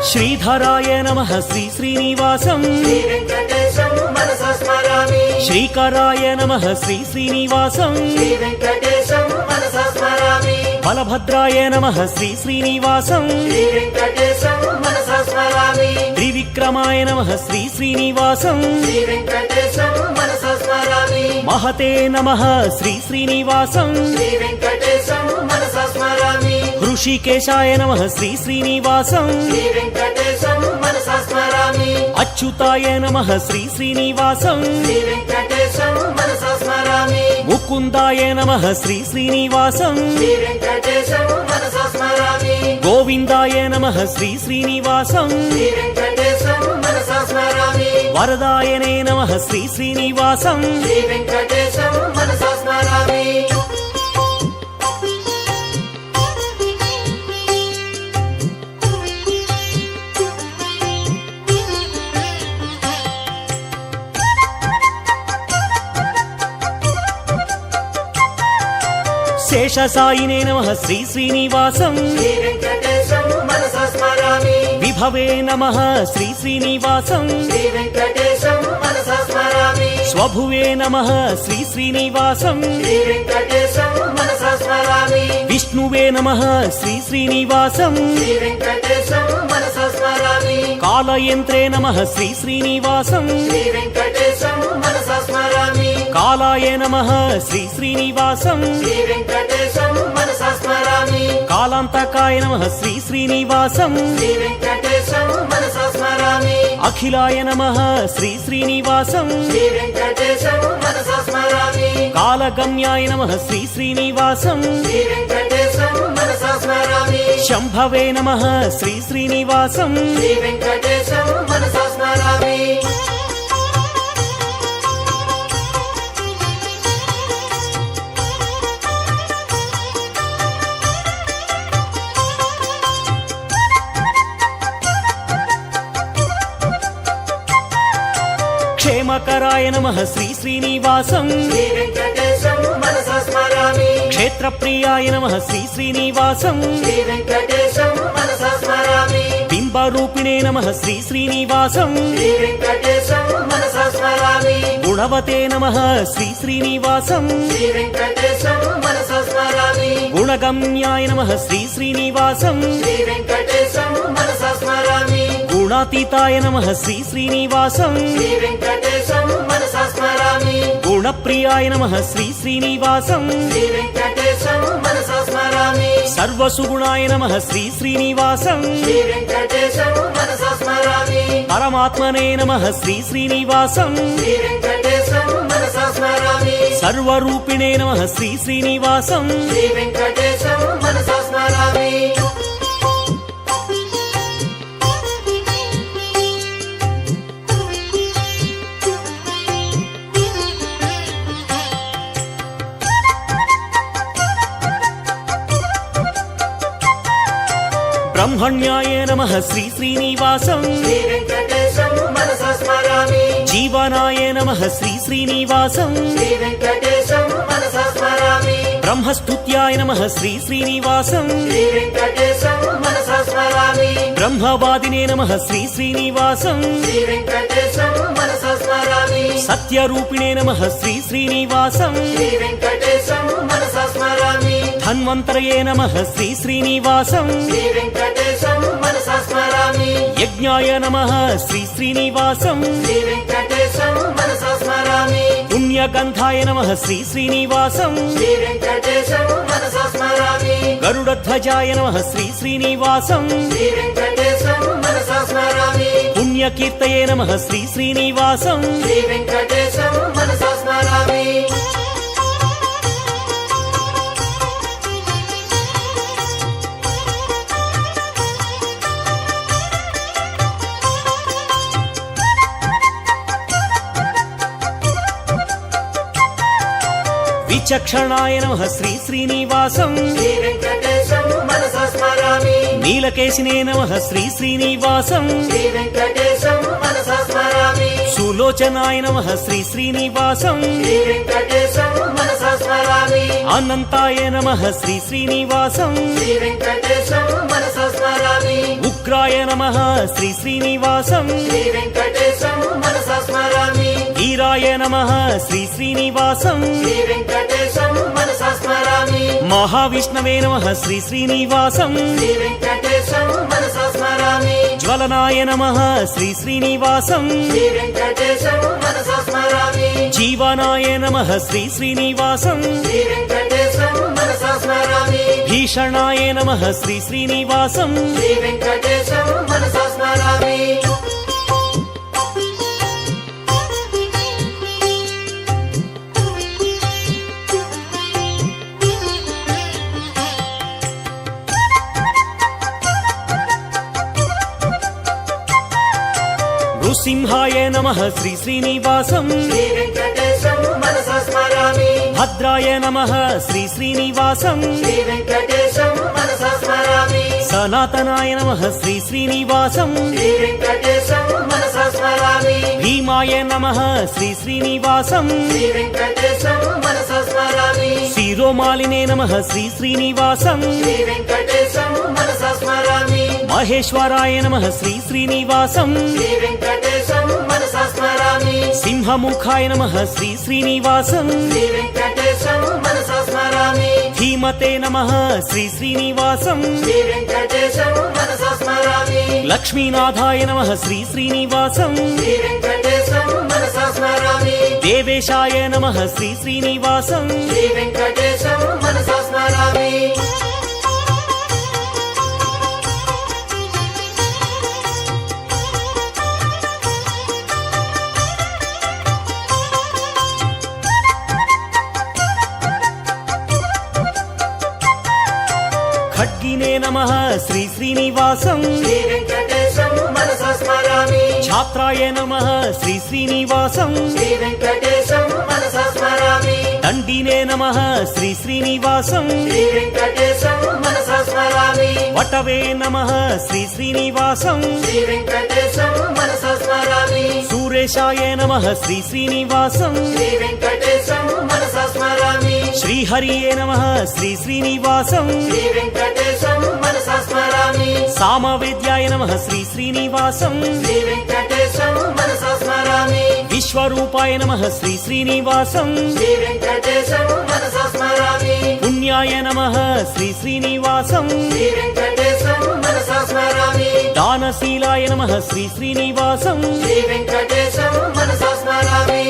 శ్రీధరాయ నమః శ్రీ శ్రీనివాసం, శ్రీవేంకటేశం మనసా స్మరామి. శ్రీకరాయ నమః శ్రీ శ్రీనివాసం, శ్రీవేంకటేశం మనసా స్మరామి. బలభద్రాయ నమః శ్రీ శ్రీనివాసం, శ్రీవేంకటేశం మనసా స్మరామి. త్రివిక్రమాయ నమః శ్రీ శ్రీనివాసం, శ్రీవేంకటేశం మనసా స్మరామి. మహతే నమః శ్రీ శ్రీనివాసం, శ్రీవేంకటేశం మనసా స్మరామి. హృషికేశాయ నమః శ్రీ శ్రీనివాసం, శ్రీవేంకటేశం మనసా స్మరామి. అచ్యుతాయ నమః శ్రీ శ్రీనివాసం, శ్రీవేంకటేశం మనసా స్మరామి. ముకుందాయ నమః శ్రీ శ్రీనివాసం, శ్రీవేంకటేశం మనసా స్మరామి. గోవిందాయ నమః శ్రీ శ్రీనివాసం, శ్రీవేంకటేశం మనసా స్మరామి. వరదాయనే నమః శ్రీ శ్రీనివాసం, శ్రీవేంకటేశం మనసా స్మరామి. శేషసాయినే నమః శ్రీ శ్రీనివాసం, శ్రీవేంకటేశం మనసా స్మరామి. విభవే నమః శ్రీ శ్రీనివాసం, శ్రీవేంకటేశం మనసా స్మరామి. స్వభువే నమః శ్రీ శ్రీనివాసం, శ్రీవేంకటేశం మనసా స్మరామి. విష్ణువే నమః శ్రీ శ్రీనివాసం, శ్రీవేంకటేశం మనసా స్మరామి. కాలయంత్రే నమః శ్రీ శ్రీనివాసం, శ్రీవేంకటేశం మనసా స్మరామి. కాలాయ నమః శ్రీ శ్రీనివాసం, శ్రీవేంకటేశం మనసా స్మరామి. కాలాంతకాయ నమః శ్రీ శ్రీనివాసం, శ్రీవేంకటేశం మనసా స్మరామి. అఖిలాయ నమః శ్రీ శ్రీనివాసం, శ్రీవేంకటేశం మనసా స్మరామి. కాలగమ్యాయ నమః శ్రీ శ్రీనివాసం, శ్రీవేంకటేశం మనసా స్మరామి. శంభవే నమః శ్రీ శ్రీనివాసం, శ్రీవేంకటేశం మనసా స్మరామి. శ్రీశంకరాయ నమః శ్రీ శ్రీనివాసం శ్రీ వెంకటేశం మనసా స్మరామి క్షేత్రప్రియాయ నమః శ్రీ శ్రీనివాసం శ్రీ వెంకటేశం మనసా స్మరామి బింబరూపిణే నమః శ్రీ శ్రీనివాసం శ్రీ వెంకటేశం మనసా స్మరామి గుణవతే నమః శ్రీ శ్రీనివాసం శ్రీ వెంకటేశం మనసా స్మరామి గుణగమ్యాయ నమః శ్రీ శ్రీనివాసం శ్రీ వెంకటేశం మనసా స్మరామి గుణాతీతాయ నమః శ్రీ శ్రీనివాసం శ్రీ వెంకటేశం మనసా స్మరామి గుణప్రియాయ నమః శ్రీ శ్రీనివాసం శ్రీ వెంకటేశం మనసా స్మరామి సర్వసుగుణాయ నమః శ్రీ శ్రీనివాసం శ్రీ వెంకటేశం మనసా స్మరామి పరమాత్మనే నమః శ్రీ శ్రీనివాసం శ్రీ వెంకటేశం మనసా స్మరామి సర్వరూపిణే నమః శ్రీ శ్రీనివాసం శ్రీ వెంకటేశం మనసా స్మరామి బ్రహ్మణ్యాయ నమః శ్రీ శ్రీనివాసం శ్రీ వెంకటేశం మనసా స్మరామి జీవనాయ నమః శ్రీ శ్రీనివాసం శ్రీ వెంకటేశం మనసా స్మరామి బ్రహ్మస్తుత్యాయ నమః శ్రీ శ్రీనివాసం శ్రీ వెంకటేశం మనసా స్మరామి బ్రహ్మవాదినే నమః శ్రీ శ్రీనివాసం శ్రీ వెంకటేశం మనసా స్మరామి సత్యరూపిణే నమః శ్రీ శ్రీనివాసం శ్రీ వెంకటేశం మనసా స్మరామి ధన్వంతరయే నమః శ్రీ శ్రీనివాసం శ్రీ వెంకటేశం మనసా స్మరామి యజ్ఞాయ నమః శ్రీ శ్రీనివాసం శ్రీ వెంకటేశం మనసా స్మరామి పుణ్యగంధాయ నమః శ్రీ శ్రీనివాసం శ్రీ వెంకటేశం మనసా స్మరామి గరుడధ్వజాయ నమః శ్రీ శ్రీనివాసం శ్రీ వెంకటేశం మనసా స్మరామి పుణ్యకీర్తయే నమః శ్రీ శ్రీనివాసం శ్రీ వెంకటేశం మనసా స్మరామి విచక్షణాయ నమః శ్రీ శ్రీనివాసం శ్రీ వెంకటేశం మనసా స్మరామి నీలకేశినే నమః శ్రీ శ్రీనివాసం శ్రీ వెంకటేశం మనసా స్మరామి సులోచనాయ నమః శ్రీ శ్రీనివాసం శ్రీ వెంకటేశం మనసా స్మరామి అనంతాయ నమః శ్రీ శ్రీనివాసం శ్రీ వెంకటేశం మనసా స్మరామి ఉగ్రాయ నమః శ్రీ శ్రీనివాసం శ్రీ వెంకటేశం మనసా స్మరామి వీరాయ నమః శ్రీ శ్రీనివాసం శ్రీ వెంకటేశం మనసా స్మరామి మహావిష్ణవే నమః శ్రీ శ్రీనివాసం శ్రీ వెంకటేశం మనసా స్మరామి జ్వలనాయ నమః శ్రీ శ్రీనివాసం శ్రీ వెంకటేశం మనసా స్మరామి జీవనాయ నమః శ్రీ శ్రీనివాసం శ్రీ వెంకటేశం మనసా స్మరామి భీషణాయ నమః శ్రీ శ్రీనివాసం శ్రీ వెంకటేశం మనసా స్మరామి నృసింహాయ నమః శ్రీ శ్రీనివాసం శ్రీ వెంకటేశం మనసా స్మరామి భద్రాయ నమః శ్రీ శ్రీనివాసం శ్రీ వెంకటేశం మనసా స్మరామి సనాతనాయ నమః శ్రీ శ్రీనివాసం శ్రీ వెంకటేశం మనసా స్మరామి భీమాయ నమః శ్రీ శ్రీనివాసం శ్రీ వెంకటేశం మనసా స్మరామి శిరోమాలినే నమః శ్రీ శ్రీనివాసం శ్రీ వెంకటేశం మనసా స్మరామి మహేశ్వరాయ నమః శ్రీ శ్రీనివాసం శ్రీ వెంకటేశం మనసా స్మరామి సింహముఖాయ నమః శ్రీ శ్రీనివాసం శ్రీ వెంకటేశం మనసా స్మరామి ధీమతే నమః శ్రీ శ్రీనివాసం శ్రీ వెంకటేశం మనసా స్మరామి లక్ష్మీనాథాయ నమః శ్రీ శ్రీనివాసం శ్రీ వెంకటేశం మనసా స్మరామి దేవేశాయ నమః శ్రీ శ్రీనివాసం శ్రీ వెంకటేశం మనసా స్మరామి ఖడ్గినే నమః శ్రీ శ్రీనివాసం శ్రీ వెంకటేశం మనసా స్మరామి ఛాత్రాయ నమః శ్రీ శ్రీనివాసం శ్రీ వెంకటేశం మనసా స్మరామి దండినే నమః శ్రీ శ్రీనివాసం శ్రీ వెంకటేశం మనసా స్మరామి స్మరామి. వటవే నమః శ్రీ శ్రీనివాసం శ్రీ వెంకటేశం మనసా స్మరామి. సూరేశాయ నమః శ్రీ శ్రీనివాసం శ్రీ వెంకటేశం మనసా స్మరామి. శ్రీహరియే నమః శ్రీ శ్రీనివాసం శ్రీ వెంకటేశం మనసా స్మరామి. సామవేద్యాయ నమః శ్రీ శ్రీనివాసం శ్రీ వెంకటేశం మనసా స్మరామి. విశ్వరూపాయ నమః శ్రీ శ్రీనివాసం శ్రీ వెంకటేశం మనసా స్మరామి. పుణ్యాయ నమః శ్రీ శ్రీనివాసం శ్రీ వెంకటేశం మనసా స్మరామి. దానశీలాయ నమః శ్రీ శ్రీనివాసం శ్రీ వెంకటేశం మనసా స్మరామి.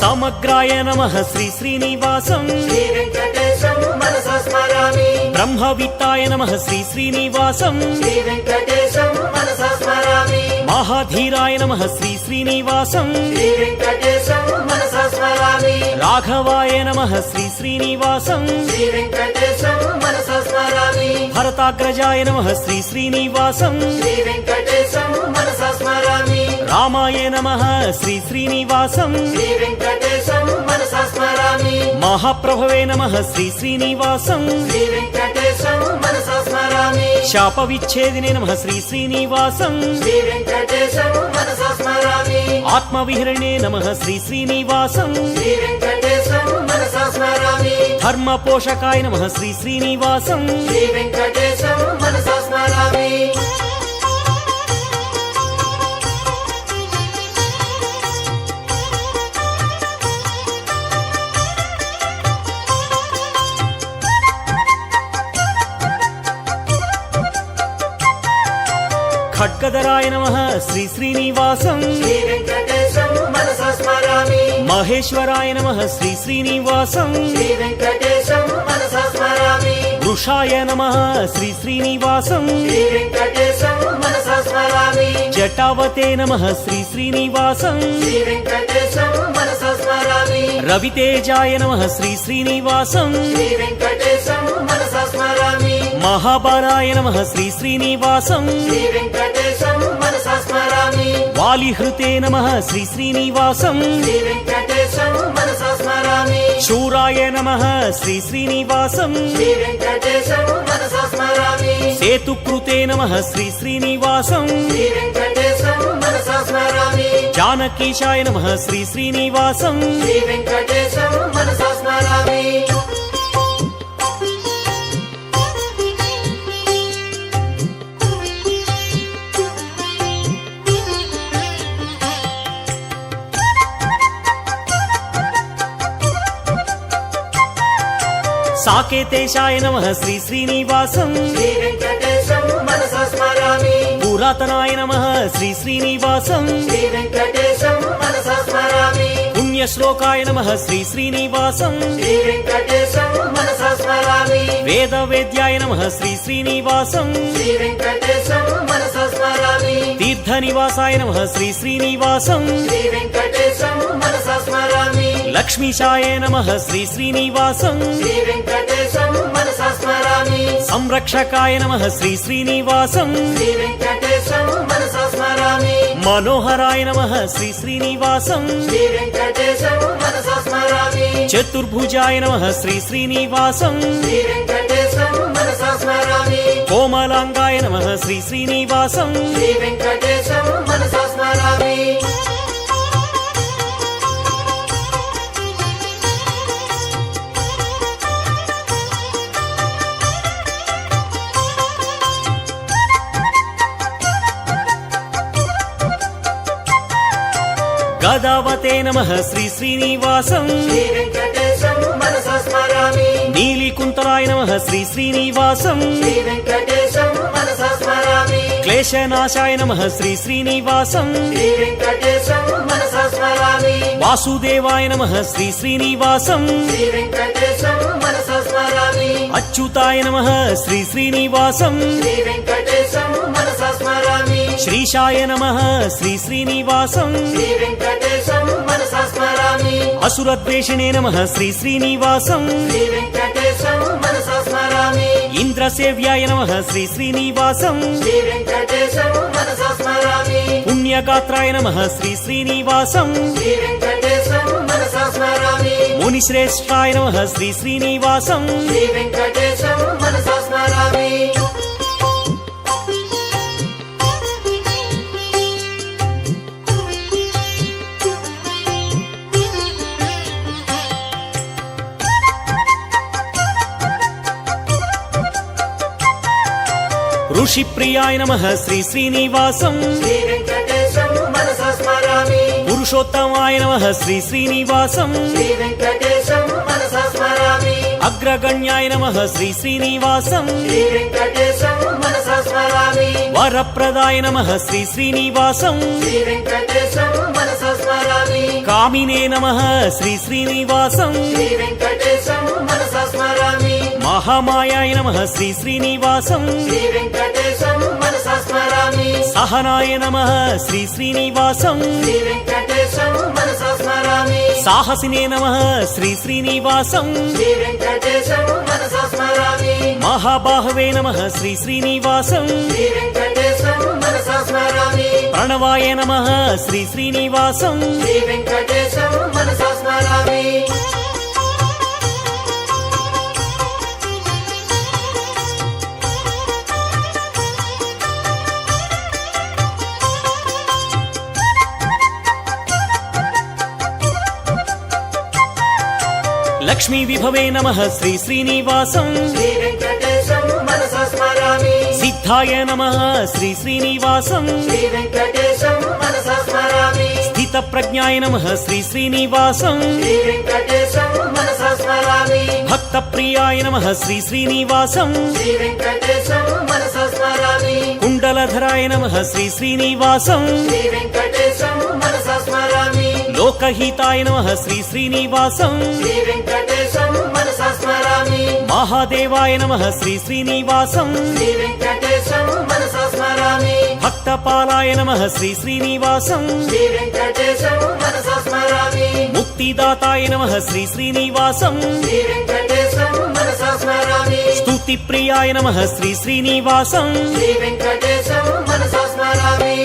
సమగ్రాయ నమః శ్రీ శ్రీనివాసం శ్రీ వెంకటేశం మనసా స్మరామి. బ్రహ్మవిత్తాయ నమః శ్రీ శ్రీనివాసం శ్రీ వెంకటేశం మనసా స్మరామి. మహాధీరాయ నమః శ్రీ శ్రీనివాసం శ్రీ వెంకటేశం మనసా స్మరామి. రాఘవాయ నమః శ్రీ శ్రీనివాసం శ్రీ వెంకటేశం మనసా స్మరామి. భరతాగ్రజాయ నమః శ్రీ శ్రీనివాసం శ్రీ వెంకటేశం మనసా స్మరామి. రామాయ నమః శ్రీ శ్రీనివాసం శ్రీ వెంకటేశం మనసా స్మరామి. మహాప్రభవే నమః శ్రీ శ్రీనివాసం శ్రీ వెంకటేశం మనసా స్మరామి. శాప విచ్ఛేదినే నమః శ్రీ శ్రీనివాసం శ్రీ వెంకటేశం మనసా స్మరామి. ఆత్మవిహరణే నమః శ్రీ శ్రీనివాసం శ్రీ వెంకటేశం మనసా స్మరామి. ధర్మ పోషకాయ నమః శ్రీ శ్రీనివాసం శ్రీ వెంకటేశం మనసా స్మరామి. ఖడ్గధరాయ నమః శ్రీ శ్రీనివాసం శ్రీ వెంకటేశం మనసా స్మరామి. మహేశ్వరాయ నమః శ్రీ శ్రీనివాసం శ్రీ వెంకటేశం మనసా స్మరామి. వృషాయ నమః శ్రీ శ్రీనివాసం శ్రీ వెంకటేశం మనసా స్మరామి. జటావతే నమః శ్రీ శ్రీనివాసం శ్రీ వెంకటేశం మనసా స్మరామి. రవితేజాయ నమః శ్రీ శ్రీనివాసం శ్రీ వెంకటేశం మనసా స్మరామి. మహాబలాయ నమః శ్రీ శ్రీనివాసం శ్రీ వెంకటేశం మనసా స్మరామి. వాలిహృతే నమః శ్రీ శ్రీనివాసం శ్రీ వెంకటేశం మనసా స్మరామి. శూరాయ నమః శ్రీ శ్రీనివాసం శ్రీ వెంకటేశం మనసా స్మరామి. సేతుకృతే నమః శ్రీ శ్రీనివాసం శ్రీ వెంకటేశం మనసా స్మరామి. జానకీశాయ నమః శ్రీ శ్రీనివాసం శ్రీ వెంకటేశం మనసా స్మరామి. సాకేతేశాయ నమః శ్రీ శ్రీనివాసం శ్రీ వెంకటేశం మనసా స్మరామి. పురాతనాయ నమః శ్రీ శ్రీనివాసం శ్రీ వెంకటేశం మనసా స్మరామి. పుణ్యశ్లోకాయ నమః శ్రీ శ్రీనివాసం శ్రీ వెంకటేశం మనసా స్మరామి. వేదవేద్యాయ నమః శ్రీ శ్రీనివాసం శ్రీ వెంకటేశం మనసా స్మరామి. తీర్థనివాసాయ నమః శ్రీ శ్రీనివాసం శ్రీ వెంకటేశం మనసా స్మరామి. లక్ష్మీశాయ నమః శ్రీ శ్రీనివాసం శ్రీ వెంకటేశం మనసా స్మరామి. సంరక్షకాయ నమః శ్రీ శ్రీనివాసం శ్రీ వెంకటేశం మనసా స్మరామి. మనోహరాయ నమః శ్రీ శ్రీనివాసం శ్రీ వెంకటేశం మనసా స్మరామి. చతుర్భుజాయ నమః శ్రీ శ్రీనివాసం శ్రీ వెంకటేశం మనసా స్మరామి. కోమలాంగాయ నమః శ్రీ శ్రీనివాసం శ్రీ వెంకటేశం మనసా స్మరామి. గదావతే నమః శ్రీ శ్రీనివాసం శ్రీ వెంకటేశం మనసా స్మరామి. నీలికుంతలాయ నమః శ్రీ శ్రీనివాసం శ్రీ వెంకటేశం మనసా స్మరామి. క్లేశనాశాయ నమః శ్రీ శ్రీనివాసం శ్రీ వెంకటేశం మనసా స్మరామి. వాసుదేవాయ నమః శ్రీ శ్రీనివాసం శ్రీ వెంకటేశం మనసా స్మరామి. అచ్యుతాయ నమః శ్రీ శ్రీనివాసం శ్రీ వెంకటేశం మనసా స్మరామి. శ్రీశాయ నమః శ్రీ శ్రీనివాసం శ్రీ వెంకటేశం మనసా స్మరామి. అసురద్వేషిణే నమః శ్రీ శ్రీనివాసం శ్రీ వెంకటేశం మనసా స్మరామి. ఇంద్రసేవ్యాయ నమః శ్రీ శ్రీనివాసం శ్రీ వెంకటేశం మనసా స్మరామి పుణ్యగాత్రాయ నమః శ్రీ శ్రీనివాసం శ్రీ వెంకటేశం మనసా స్మరామి మునిశ్రేష్ఠాయ నమః శ్రీ శ్రీనివాసం శ్రీ వెంకటేశం మనసా స్మరామి ఋషిప్రియాయ నమః శ్రీ శ్రీనివాసం శ్రీ వెంకటేశం మనసా స్మరామి పురుషోత్తమాయ నమః శ్రీ శ్రీనివాసం శ్రీ వెంకటేశం మనసా స్మరామి అగ్రగణ్యాయ నమః శ్రీ శ్రీనివాసం శ్రీ వెంకటేశం మనసా స్మరామి వరప్రదాయ నమః శ్రీ శ్రీనివాసం శ్రీ వెంకటేశం మనసా స్మరామి కామినే నమః శ్రీ శ్రీనివాసం శ్రీ వెంకటేశం మనసా స్మరామి మహామాయాయ నమః శ్రీ శ్రీనివాసం శ్రీ వెంకటేశం మనసా స్మరామి సహనాయ నమః శ్రీ శ్రీనివాసం శ్రీ వెంకటేశం మనసా స్మరామి సాహసినే నమః శ్రీ శ్రీనివాసం శ్రీ వెంకటేశం మనసా స్మరామి మహాబాహవే నమః శ్రీ శ్రీనివాసం శ్రీ వెంకటేశం మనసా స్మరామి ప్రణవాయ నమః శ్రీ శ్రీనివాసం శ్రీ వెంకటేశం మనసా స్మరామి లక్ష్మీ విభవే నమః శ్రీ శ్రీనివాసం శ్రీ వెంకటేశం మనసా స్మరామి సిద్ధాయ నమః శ్రీ శ్రీనివాసం శ్రీ వెంకటేశం మనసా స్మరామి స్థిత ప్రజ్ఞాయ నమః శ్రీ శ్రీనివాసం శ్రీ వెంకటేశం మనసా స్మరామి భక్త ప్రియాయ నమః శ్రీ శ్రీనివాసం శ్రీ వెంకటేశం మనసా స్మరామి కుండలధరాయ నమః శ్రీ శ్రీనివాసం శ్రీ వెంకటేశం మనసా స్మరామి లోకహితాయ నమః శ్రీ శ్రీనివాసం శ్రీ వెంకటేశం మనసా స్మరామి మహాదేవాయ నమః శ్రీ శ్రీనివాసం శ్రీ వెంకటేశం మనసా స్మరామి భక్తపాలాయ నమః శ్రీ శ్రీనివాసం శ్రీ వెంకటేశం మనసా స్మరామి ముక్తిదాతాయ నమః శ్రీ శ్రీనివాసం శ్రీ వెంకటేశం మనసా స్మరామి స్తుతి ప్రియాయ నమః శ్రీ శ్రీనివాసం శ్రీ వెంకటేశం మనసా స్మరామి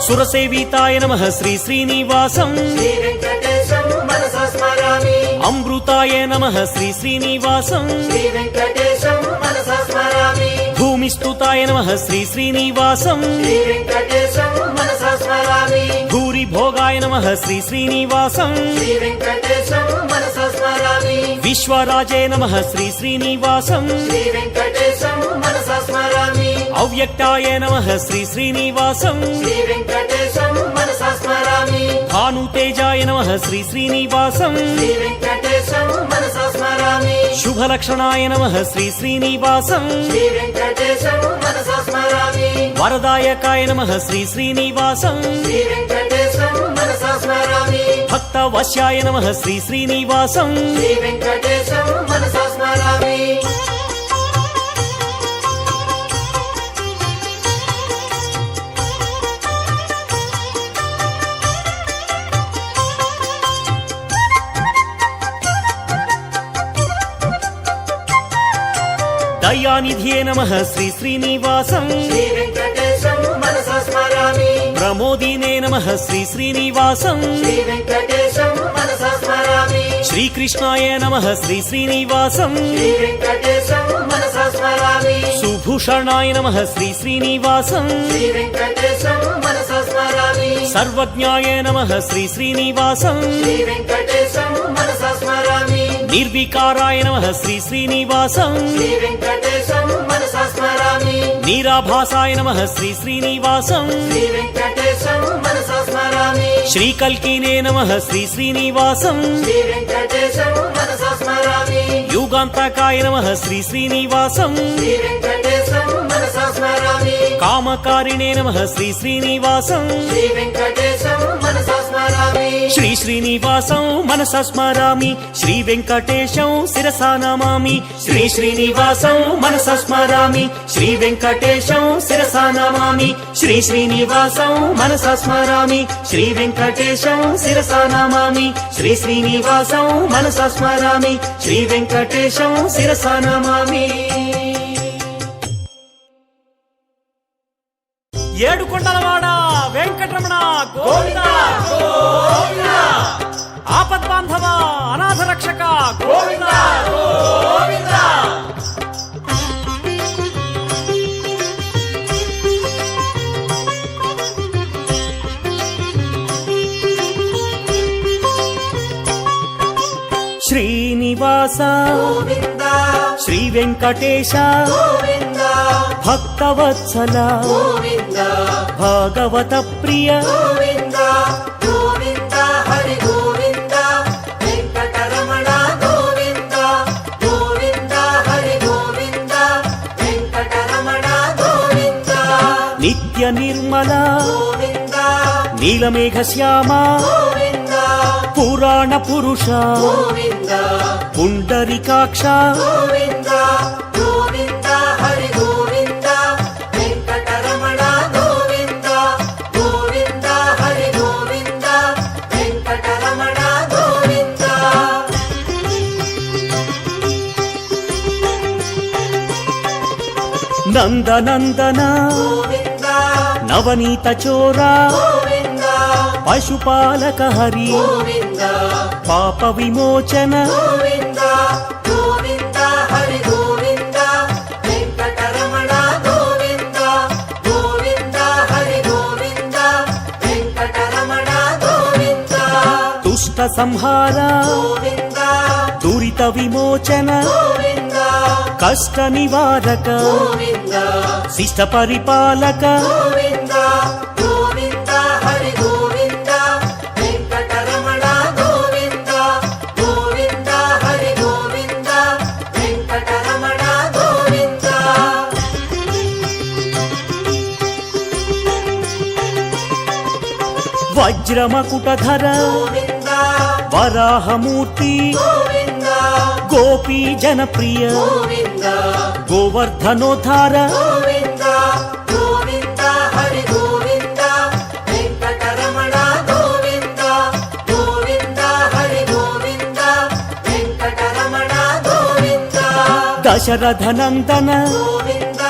సురసేవితాయ నమః శ్రీ శ్రీనివాసం శ్రీ వెంకటేశం మనసా స్మరామి అమృతాయ నమః శ్రీ శ్రీనివాసం శ్రీ వెంకటేశం మనసా స్మరామి భూమిస్తుతాయ నమః శ్రీ శ్రీనివాసం శ్రీ వెంకటేశం మనసా స్మరామి భూరి భోగాయ నమః శ్రీ శ్రీనివాసం శ్రీ వెంకటేశం మనసా స్మరామి విశ్వరాజే నమః శ్రీ శ్రీనివాసం శ్రీ వెంకటేశం మనసా స్మరామి అవ్యక్తాయ నమః శ్రీ శ్రీనివాసం శ్రీ వెంకటేశం మనసా స్మరామి భానుతేజాయ నమః శ్రీ శ్రీనివాసం శ్రీ వెంకటేశం మనసా స్మరామి శుభలక్షణాయ నమః శ్రీ శ్రీనివాసం శ్రీ వెంకటేశం మనసా స్మరామి వరదాయకాయ నమః శ్రీ శ్రీనివాసం శ్రీ వెంకటేశం మనసా స్మరామి భక్తవశ్యాయ నమః శ్రీ శ్రీనివాసం శ్రీ వెంకటేశం మనసా స్మరామి దయానిధియే నమః శ్రీ శ్రీనివాసం శ్రీ వెంకటేశం మనసా స్మరామి ప్రమోదినే నమః శ్రీ శ్రీనివాసం శ్రీ వెంకటేశం మనసా స్మరామి శ్రీకృష్ణాయ నమః శ్రీ శ్రీనివాసం శ్రీ వెంకటేశం మనసా స్మరామి సుభూషణాయ నమః శ్రీ శ్రీనివాసం శ్రీ వెంకటేశం మనసా స్మరామి సర్వజ్ఞాయ నమః శ్రీ శ్రీనివాసం శ్రీ వెంకటేశం మనసా స్మరామి నిర్వికారాయ నమః శ్రీ శ్రీనివాసం శ్రీ వెంకటేశం మనసా స్మరామి నీరాభాసాయ నమః శ్రీ శ్రీనివాసం శ్రీ వెంకటేశం మనసా స్మరామి శ్రీకల్కినే నమః శ్రీ శ్రీనివాసం శ్రీ వెంకటేశం మనసా స్మరామి యుగాంతకాయ నమః శ్రీ శ్రీనివాసం శ్రీ వెంకటేశం మనసా స్మరామి కామకారిణే నమః శ్రీ శ్రీనివాసం శ్రీ వెంకటేశం మనసా స్మరామి స్మరామి శ్రీ శ్రీనివాసం మనసా స్మరామి శ్రీ వెంకటేశం శిరసా నమామి శ్రీ శ్రీనివాసం మనసా స్మరామి శ్రీ వెంకటేశం శిరసా నమామి శ్రీ శ్రీనివాసం మనసా స్మరామి శ్రీ వెంకటేశం శిరసా నమామి శ్రీ శ్రీనివాసం మనసా స్మరామి శ్రీ వెంకటేశం శిరసా నమామి. ఏడుకొండలవాడ వెంకటరమణ గోవింద గోవింద ఆపద్బాంధవ అనాథ రక్షక గోవింద గోవింద. శ్రీనివాస గోవింద శ్రీ వెంకటేశ గోవింద భక్తవత్సల గోవింద భాగవత ప్రియ గోవింద గోవింద హరి గోవింద వెంకటరమణ గోవింద గోవింద హరి గోవింద వెంకటరమణ గోవింద నిత్య నిర్మల గోవింద నీలమేఘ శ్యామ గోవింద పురాణ పురుష గోవింద పుండరీకాక్ష గోవింద గోవింద హరి గోవింద వెంకటరమణ గోవింద గోవింద హరి గోవింద వెంకటరమణ గోవింద నందనందన గోవింద నవనీత చోర గోవింద పశుపాలక హరి గోవింద పాప విమోచన గోవింద గోవింద హరి గోవింద వెంకటరమణ గోవింద గోవింద హరి గోవింద వెంకటరమణ గోవింద దుష్ట సంహార గోవింద దురిత విమోచన గోవింద కష్ట నివారక గోవింద శిష్ట పరిపాలక గోవింద గోవింద హరి గోవింద వెంకటరమణ గోవింద గోవింద హరి గోవింద వెంకటరమణ గోవింద వజ్రమకుటధర గోవింద వరాహమూర్తి గోవింద గోపీ జనప్రియ గోవింద గోవర్ధనోద్ధార గోవింద గోవింద హరి గోవింద వెంకటరమణ గోవింద గోవింద హరి గోవింద వెంకటరమణ గోవింద దశరథ నందన గోవింద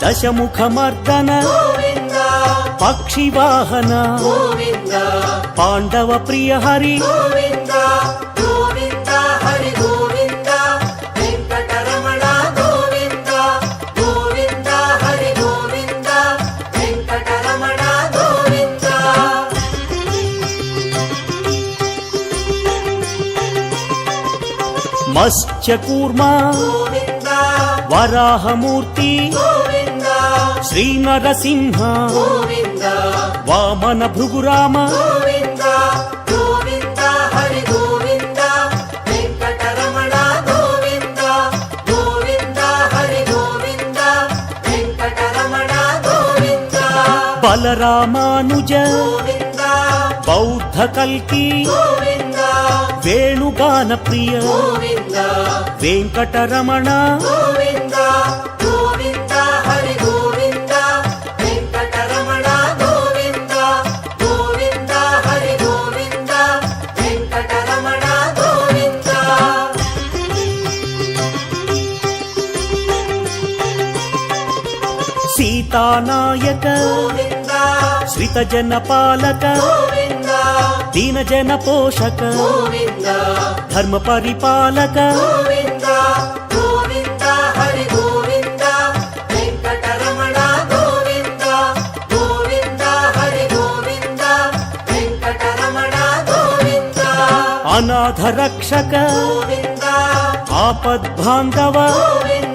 దశముఖమర్దన గోవింద పక్షివాహన గోవింద పాండవ ప్రియ హరి గోవింద గోవింద హరి గోవింద వెంకటరమణ గోవింద గోవింద హరి గోవింద వెంకటరమణ గోవింద మత్స్యకూర్మ గోవింద వరాహమూర్తి గోవింద శ్రీ నరసింహ గోవింద వామన భృగురామ గోవింద గోవింద హరి గోవింద వెంకటరమణ గోవింద గోవింద హరి గోవింద వెంకటరమణ గోవింద బలరామానుజ గోవింద బౌద్ధ కల్కి గోవింద వేణుగాన ప్రియ గోవింద వెంకటరమణ గోవింద గోవింద హరి గోవింద వెంకటరమణ గోవింద గోవింద హరి గోవింద వెంకటరమణ గోవింద సీతానాయక గోవింద శ్రిత జన పాలక గోవింద దీన జన పోషక గోవింద ధర్మ పరిపాలక గోవింద గోవింద హరి గోవింద వెంకటరమణ గోవింద గోవింద హరి గోవింద వెంకటరమణ గోవింద అనాథ రక్షక గోవింద ఆపద్బాంధవ గోవింద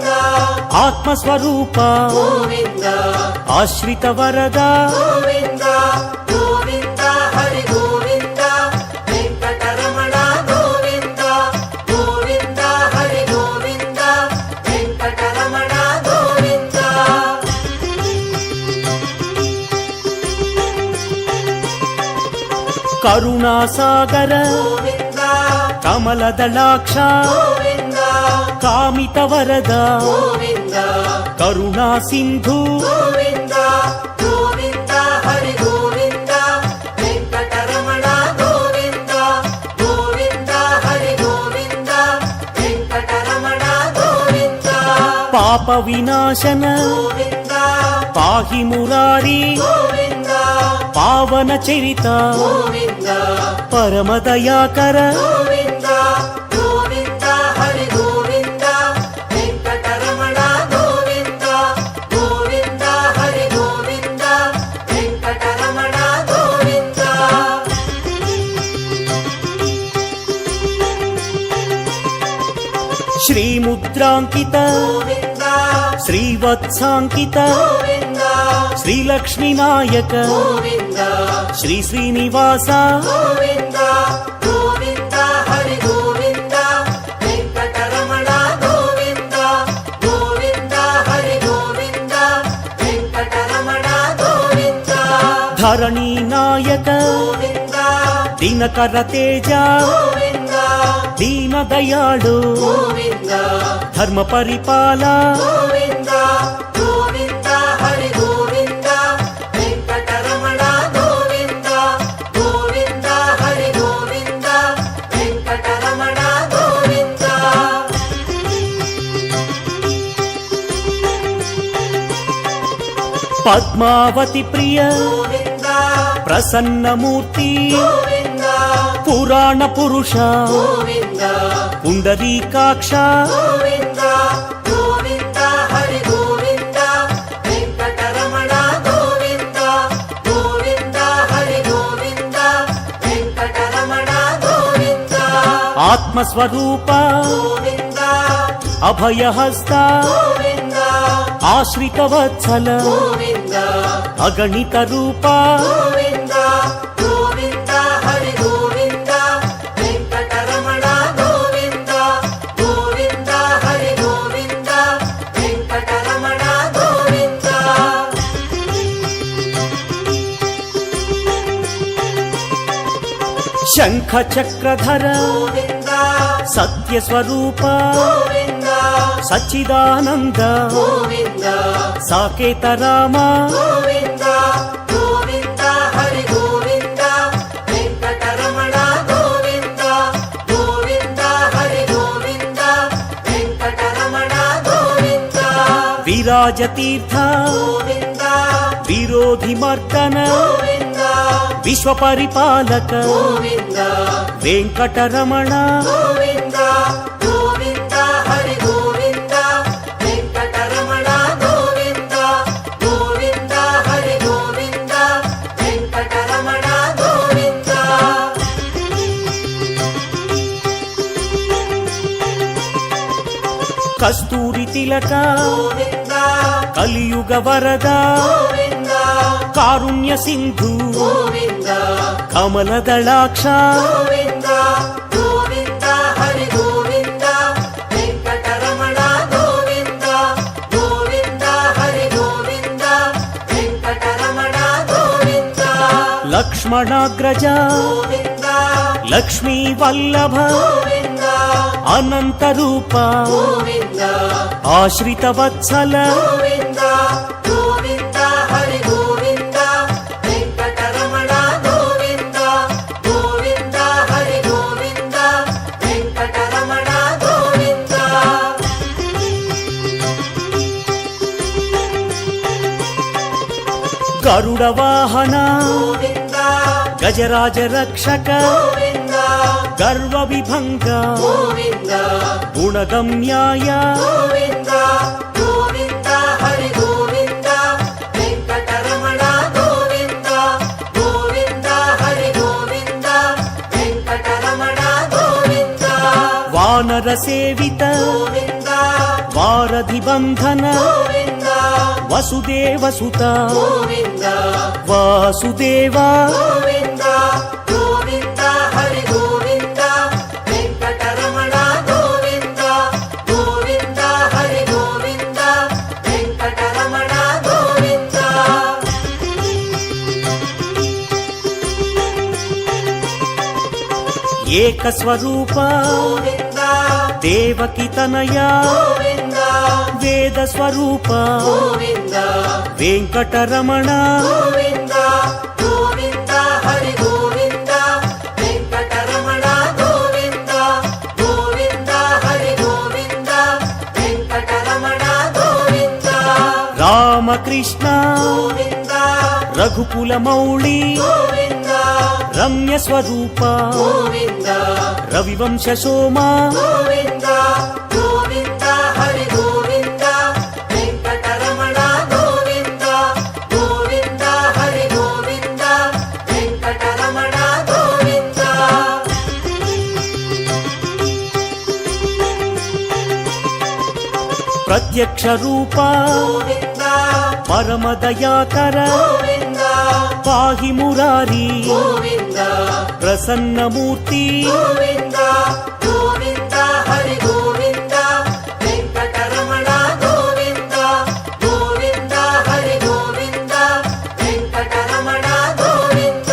ఆత్మస్వరూప గోవింద ఆశ్రిత వరద గోవింద గోవింద హరి గోవింద వెంకటరమణ గోవింద గోవింద హరి గోవింద వెంకటరమణ గోవింద కరుణ కరుణాసాగర గోవింద కమలదళాక్ష గోవింద కామితవరద గోవింద కరుణా సింధు గోవింద గోవింద హరి గోవింద వెంకటరమణ గోవింద గోవింద హరి గోవింద వెంకటరమణ గోవింద పాప వినాశన గోవింద పాహి మురారి గోవింద పావన చరిత గోవింద పరమదయాకర గోవింద గోవింద హరి గోవింద వెంకటరమణ గోవింద గోవింద హరి గోవింద వెంకటరమణ గోవింద శ్రీముద్రాంకిత గోవింద శ్రీవత్సాంకిత గోవింద శ్రీలక్ష్మీ నాయక గోవింద శ్రీ శ్రీనివాస గోవింద గోవింద హరి గోవింద వెంకటరమణ గోవింద గోవింద హరి గోవింద వెంకటరమణ గోవింద ధరణీ నాయక గోవింద దినకర తేజ గోవింద దీన దయాళు గోవింద ధర్మ పరిపాల గోవింద గోవింద హరి గోవింద వెంకటరమణ గోవింద గోవింద హరి గోవింద వెంకటరమణ గోవింద పద్మావతి ప్రియ గోవింద ప్రసన్నమూర్తి గోవింద పురాణ పురుష గోవింద పుండరీకాక్ష గోవింద గోవింద హరి గోవింద వెంకటరమణ గోవింద గోవింద హరి గోవింద వెంకటరమణ గోవింద ఆత్మస్వరూప గోవింద అభయహస్త గోవింద ఆశ్రిత వత్సల గోవింద అగణిత రూప గోవింద గోవింద హరి గోవింద వెంకటరమణ గోవింద గోవింద హరి గోవింద వెంకటరమణ గోవింద శంఖ చక్రధర గోవింద సత్యస్వరూప గోవింద సచ్చిదానంద గోవింద సాకేత రామ గోవింద గోవింద హరి గోవింద వెంకటరమణ గోవింద గోవింద హరి గోవింద వెంకటరమణ గోవింద విరాజతీర్థ గోవింద విరోధి మర్దన గోవింద విశ్వ పరిపాలక గోవింద వెంకటరమణ గోవింద గోవింద హరి గోవింద వెంకటరమణ గోవింద గోవింద హరి గోవింద వెంకటరమణ గోవింద కస్తూరి తిలక గోవింద కలియుగ వరద గోవింద కారుణ్య సింధు గోవింద కమలదళాక్ష గోవింద గోవింద హరి గోవింద వెంకటరమణ గోవింద గోవింద హరి గోవింద వెంకటరమణ గోవింద లక్ష్మణాగ్రజ గోవింద లక్ష్మీ వల్లభ గోవింద అనంత రూప గోవింద ఆశ్రిత వత్సల గోవింద గోవింద హరి గోవింద వెంకటరమణ గోవింద గోవింద హరి గోవింద వెంకటరమణ గోవింద గరుడ వాహన గోవింద గజరాజ రక్షక గోవింద గర్వ విభంగ గోవింద గుణగమ్యాయ గోవింద గోవింద హరి గోవింద వెంకటరమణ గోవింద గోవింద హరి గోవింద వెంకటరమణ గోవింద వానర సేవిత గోవింద వారధి బంధన గోవింద వసుదేవ సుత గోవింద వాసుదేవ గోవింద గోవింద హరి గోవింద వెంకటరమణ గోవింద గోవింద హరి గోవింద వెంకటరమణ గోవింద ఏకస్వరూప గోవింద దేవకి తనయ గోవింద వేద స్వరూప గోవింద వెంకటరమణ గోవింద గోవింద హరి గోవింద వెంకటరమణ గోవింద గోవింద హరి గోవింద వెంకటరమణ గోవింద రామకృష్ణ గోవింద రఘుకుల మౌళి గోవింద రమ్య స్వరూప గోవింద రవివంశ సోమ గోవింద గోవింద హరి గోవింద వెంకటరమణ గోవింద గోవింద హరి గోవింద వెంకటరమణ గోవింద ప్రత్యక్ష రూప గోవింద పరమ దయాకర గోవింద పాహి మురారి గోవింద ప్రసన్నమూర్తి గోవింద గోవింద హరి గోవింద వెంకటరమణ గోవింద గోవింద హరి గోవింద వెంకటరమణ గోవింద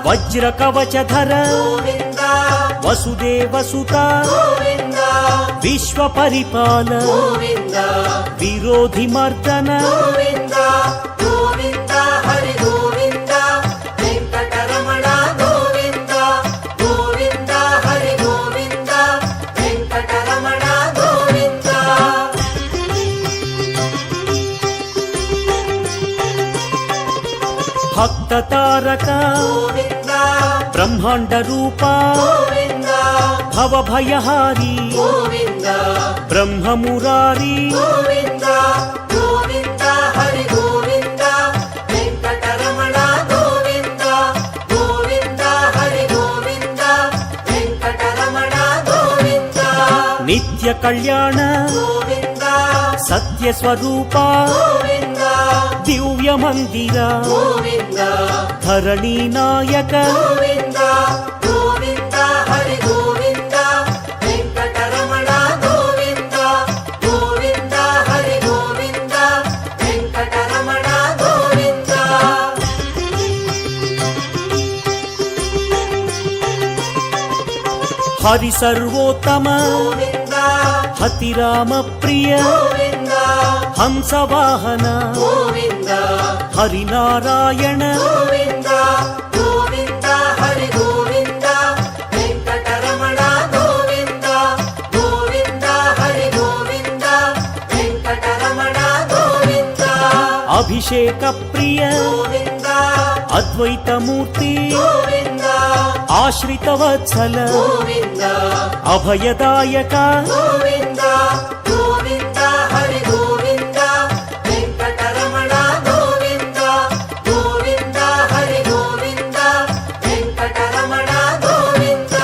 వజ్ర కవచధర గోవింద వసుదేవ సుత గోవింద విశ్వ పరిపాల గోవింద విరోధి మర్దన గోవింద గోవింద హరి గోవింద వెంకటరమణ గోవింద గోవింద హరి గోవింద వెంకటరమణ గోవింద భక్త తారక గోవింద బ్రహ్మాండ రూప గోవింద భవభయహారి గోవింద బ్రహ్మ మురారి గోవింద గోవింద హరి గోవింద వెంకటరమణ గోవింద గోవింద హరి గోవింద వెంకటరమణ గోవింద నిత్య కళ్యాణ గోవింద సత్య స్వరూప గోవింద దివ్య మందిర గోవింద ధరణి నాయక గోవింద గోవింద హరి గోవింద వెంకటరమణ గోవింద గోవింద హరి గోవింద వెంకటరమణ గోవింద హరి సర్వోత్తమ గోవింద హతిరామ ప్రియ గోవింద హంసవాహన గోవింద హరినారాయణ గోవింద గోవింద హరి గోవింద వెంకటరమణ గోవింద గోవింద హరి గోవింద వెంకటరమణ గోవింద అభిషేక ప్రియ గోవింద అద్వైతమూర్తి గోవింద ఆశ్రిత వత్సల గోవింద అభయదాయక గోవింద గోవింద హరి గోవింద వెంకటరమణ గోవింద గోవింద హరి గోవింద వెంకటరమణ గోవింద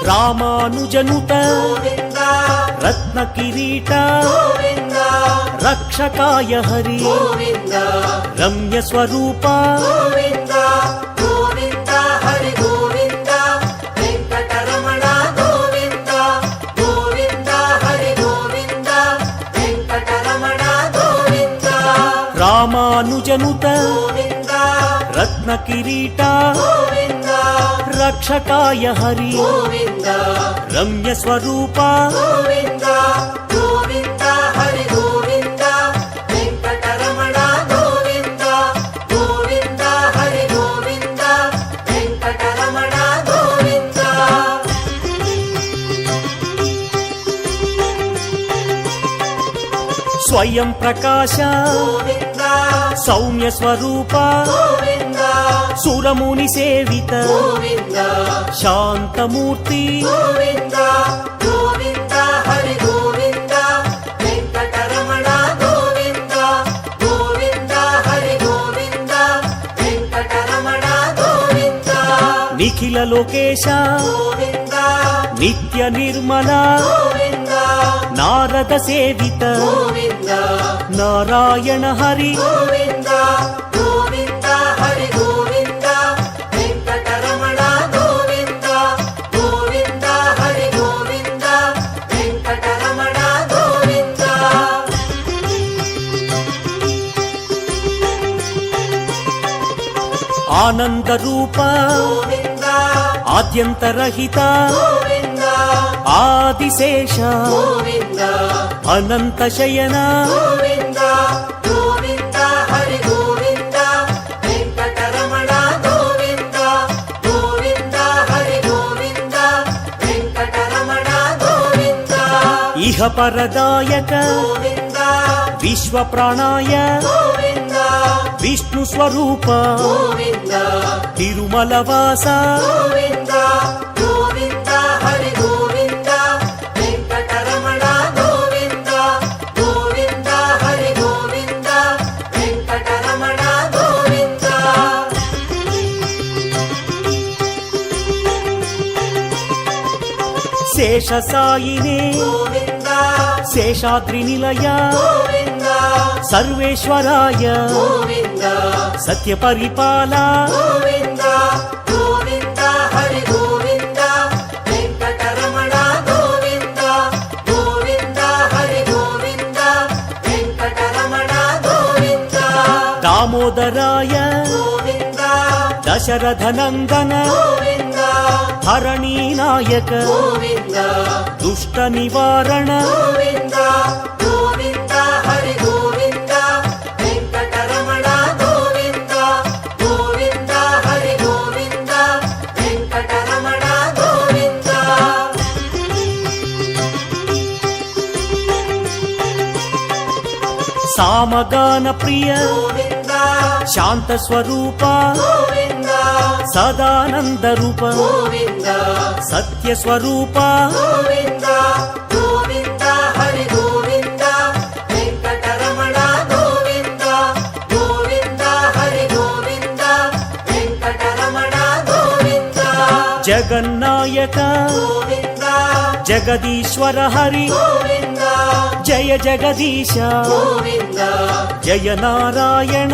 రామానుజనుత గోవింద రత్న కిరీట గోవింద రక్షకాయ హరి గోవింద రమ్య స్వరూప గోవింద గోవింద హరి గోవింద వెంకటరమణ గోవింద గోవింద హరి గోవింద వెంకటరమణ గోవింద రామానుజనుత గోవింద రత్న కిరీట గోవింద రక్షకాయ హరి గోవింద రమ్య స్వరూప గోవింద గోవింద హరి గోవింద వెంకటరమణ గోవింద గోవింద హరి గోవింద వెంకటరమణ గోవింద స్వయం ప్రకాశ గోవింద సౌమ్య స్వరూప గోవింద సురముని సేవిత గోవింద శాంతమూర్తి గోవింద గోవింద హరి గోవింద వెంకటరమణ గోవింద గోవింద హరి గోవింద వెంకటరమణ గోవింద నిఖిల లోకేశ గోవింద నిత్య నిర్మల గోవింద నారద సేవిత గోవింద నారాయణ హరి గోవింద గోవింద హరి గోవింద వెంకటరమణ గోవింద గోవింద హరి గోవింద వెంకటరమణ గోవింద ఆనంద రూప గోవింద ఆద్యంతరహిత గోవింద ఆదిశేష గోవింద అనంత శయన గోవింద గోవింద హరి గోవింద వెంకటరమణ గోవింద గోవింద హరి గోవింద వెంకటరమణ గోవింద ఇహ పరదాయక గోవింద విశ్వ ప్రాణాయ గోవింద విష్ణు స్వరూప గోవింద తిరుమల వాస గోవింద గోవింద హరి గోవింద వెంకటరమణ గోవింద గోవింద హరి గోవింద వెంకటరమణ గోవింద శేష సాయినే గోవింద శేషాద్రి నిలయ గోవింద సర్వేశ్వరాయ గోవింద సత్య పరిపాల గోవింద గోవింద హరి గోవింద వెంకటరమణ గోవింద గోవింద హరి గోవింద వెంకటరమణ గోవింద దామోదరాయ గోవింద దశరథ నందన గోవింద హరణీ నాయక గోవింద దుష్ట నివారణ గోవింద గోవింద హరి గోవింద వెంకటరమణ గోవింద గోవింద హరి గోవింద వెంకటరమణ గోవింద సామగాన ప్రియ గోవింద శాంత స్వరూప గోవింద సదానంద రూప గోవింద సత్య స్వరూప గోవింద గోవింద హరి గోవింద వెంకటరమణ గోవింద గోవింద హరి గోవింద వెంకటరమణ గోవింద జగన్నాయక గోవింద జగదీశ్వర హరి గోవింద జయ జగదీశ గోవింద జయ నారాయణ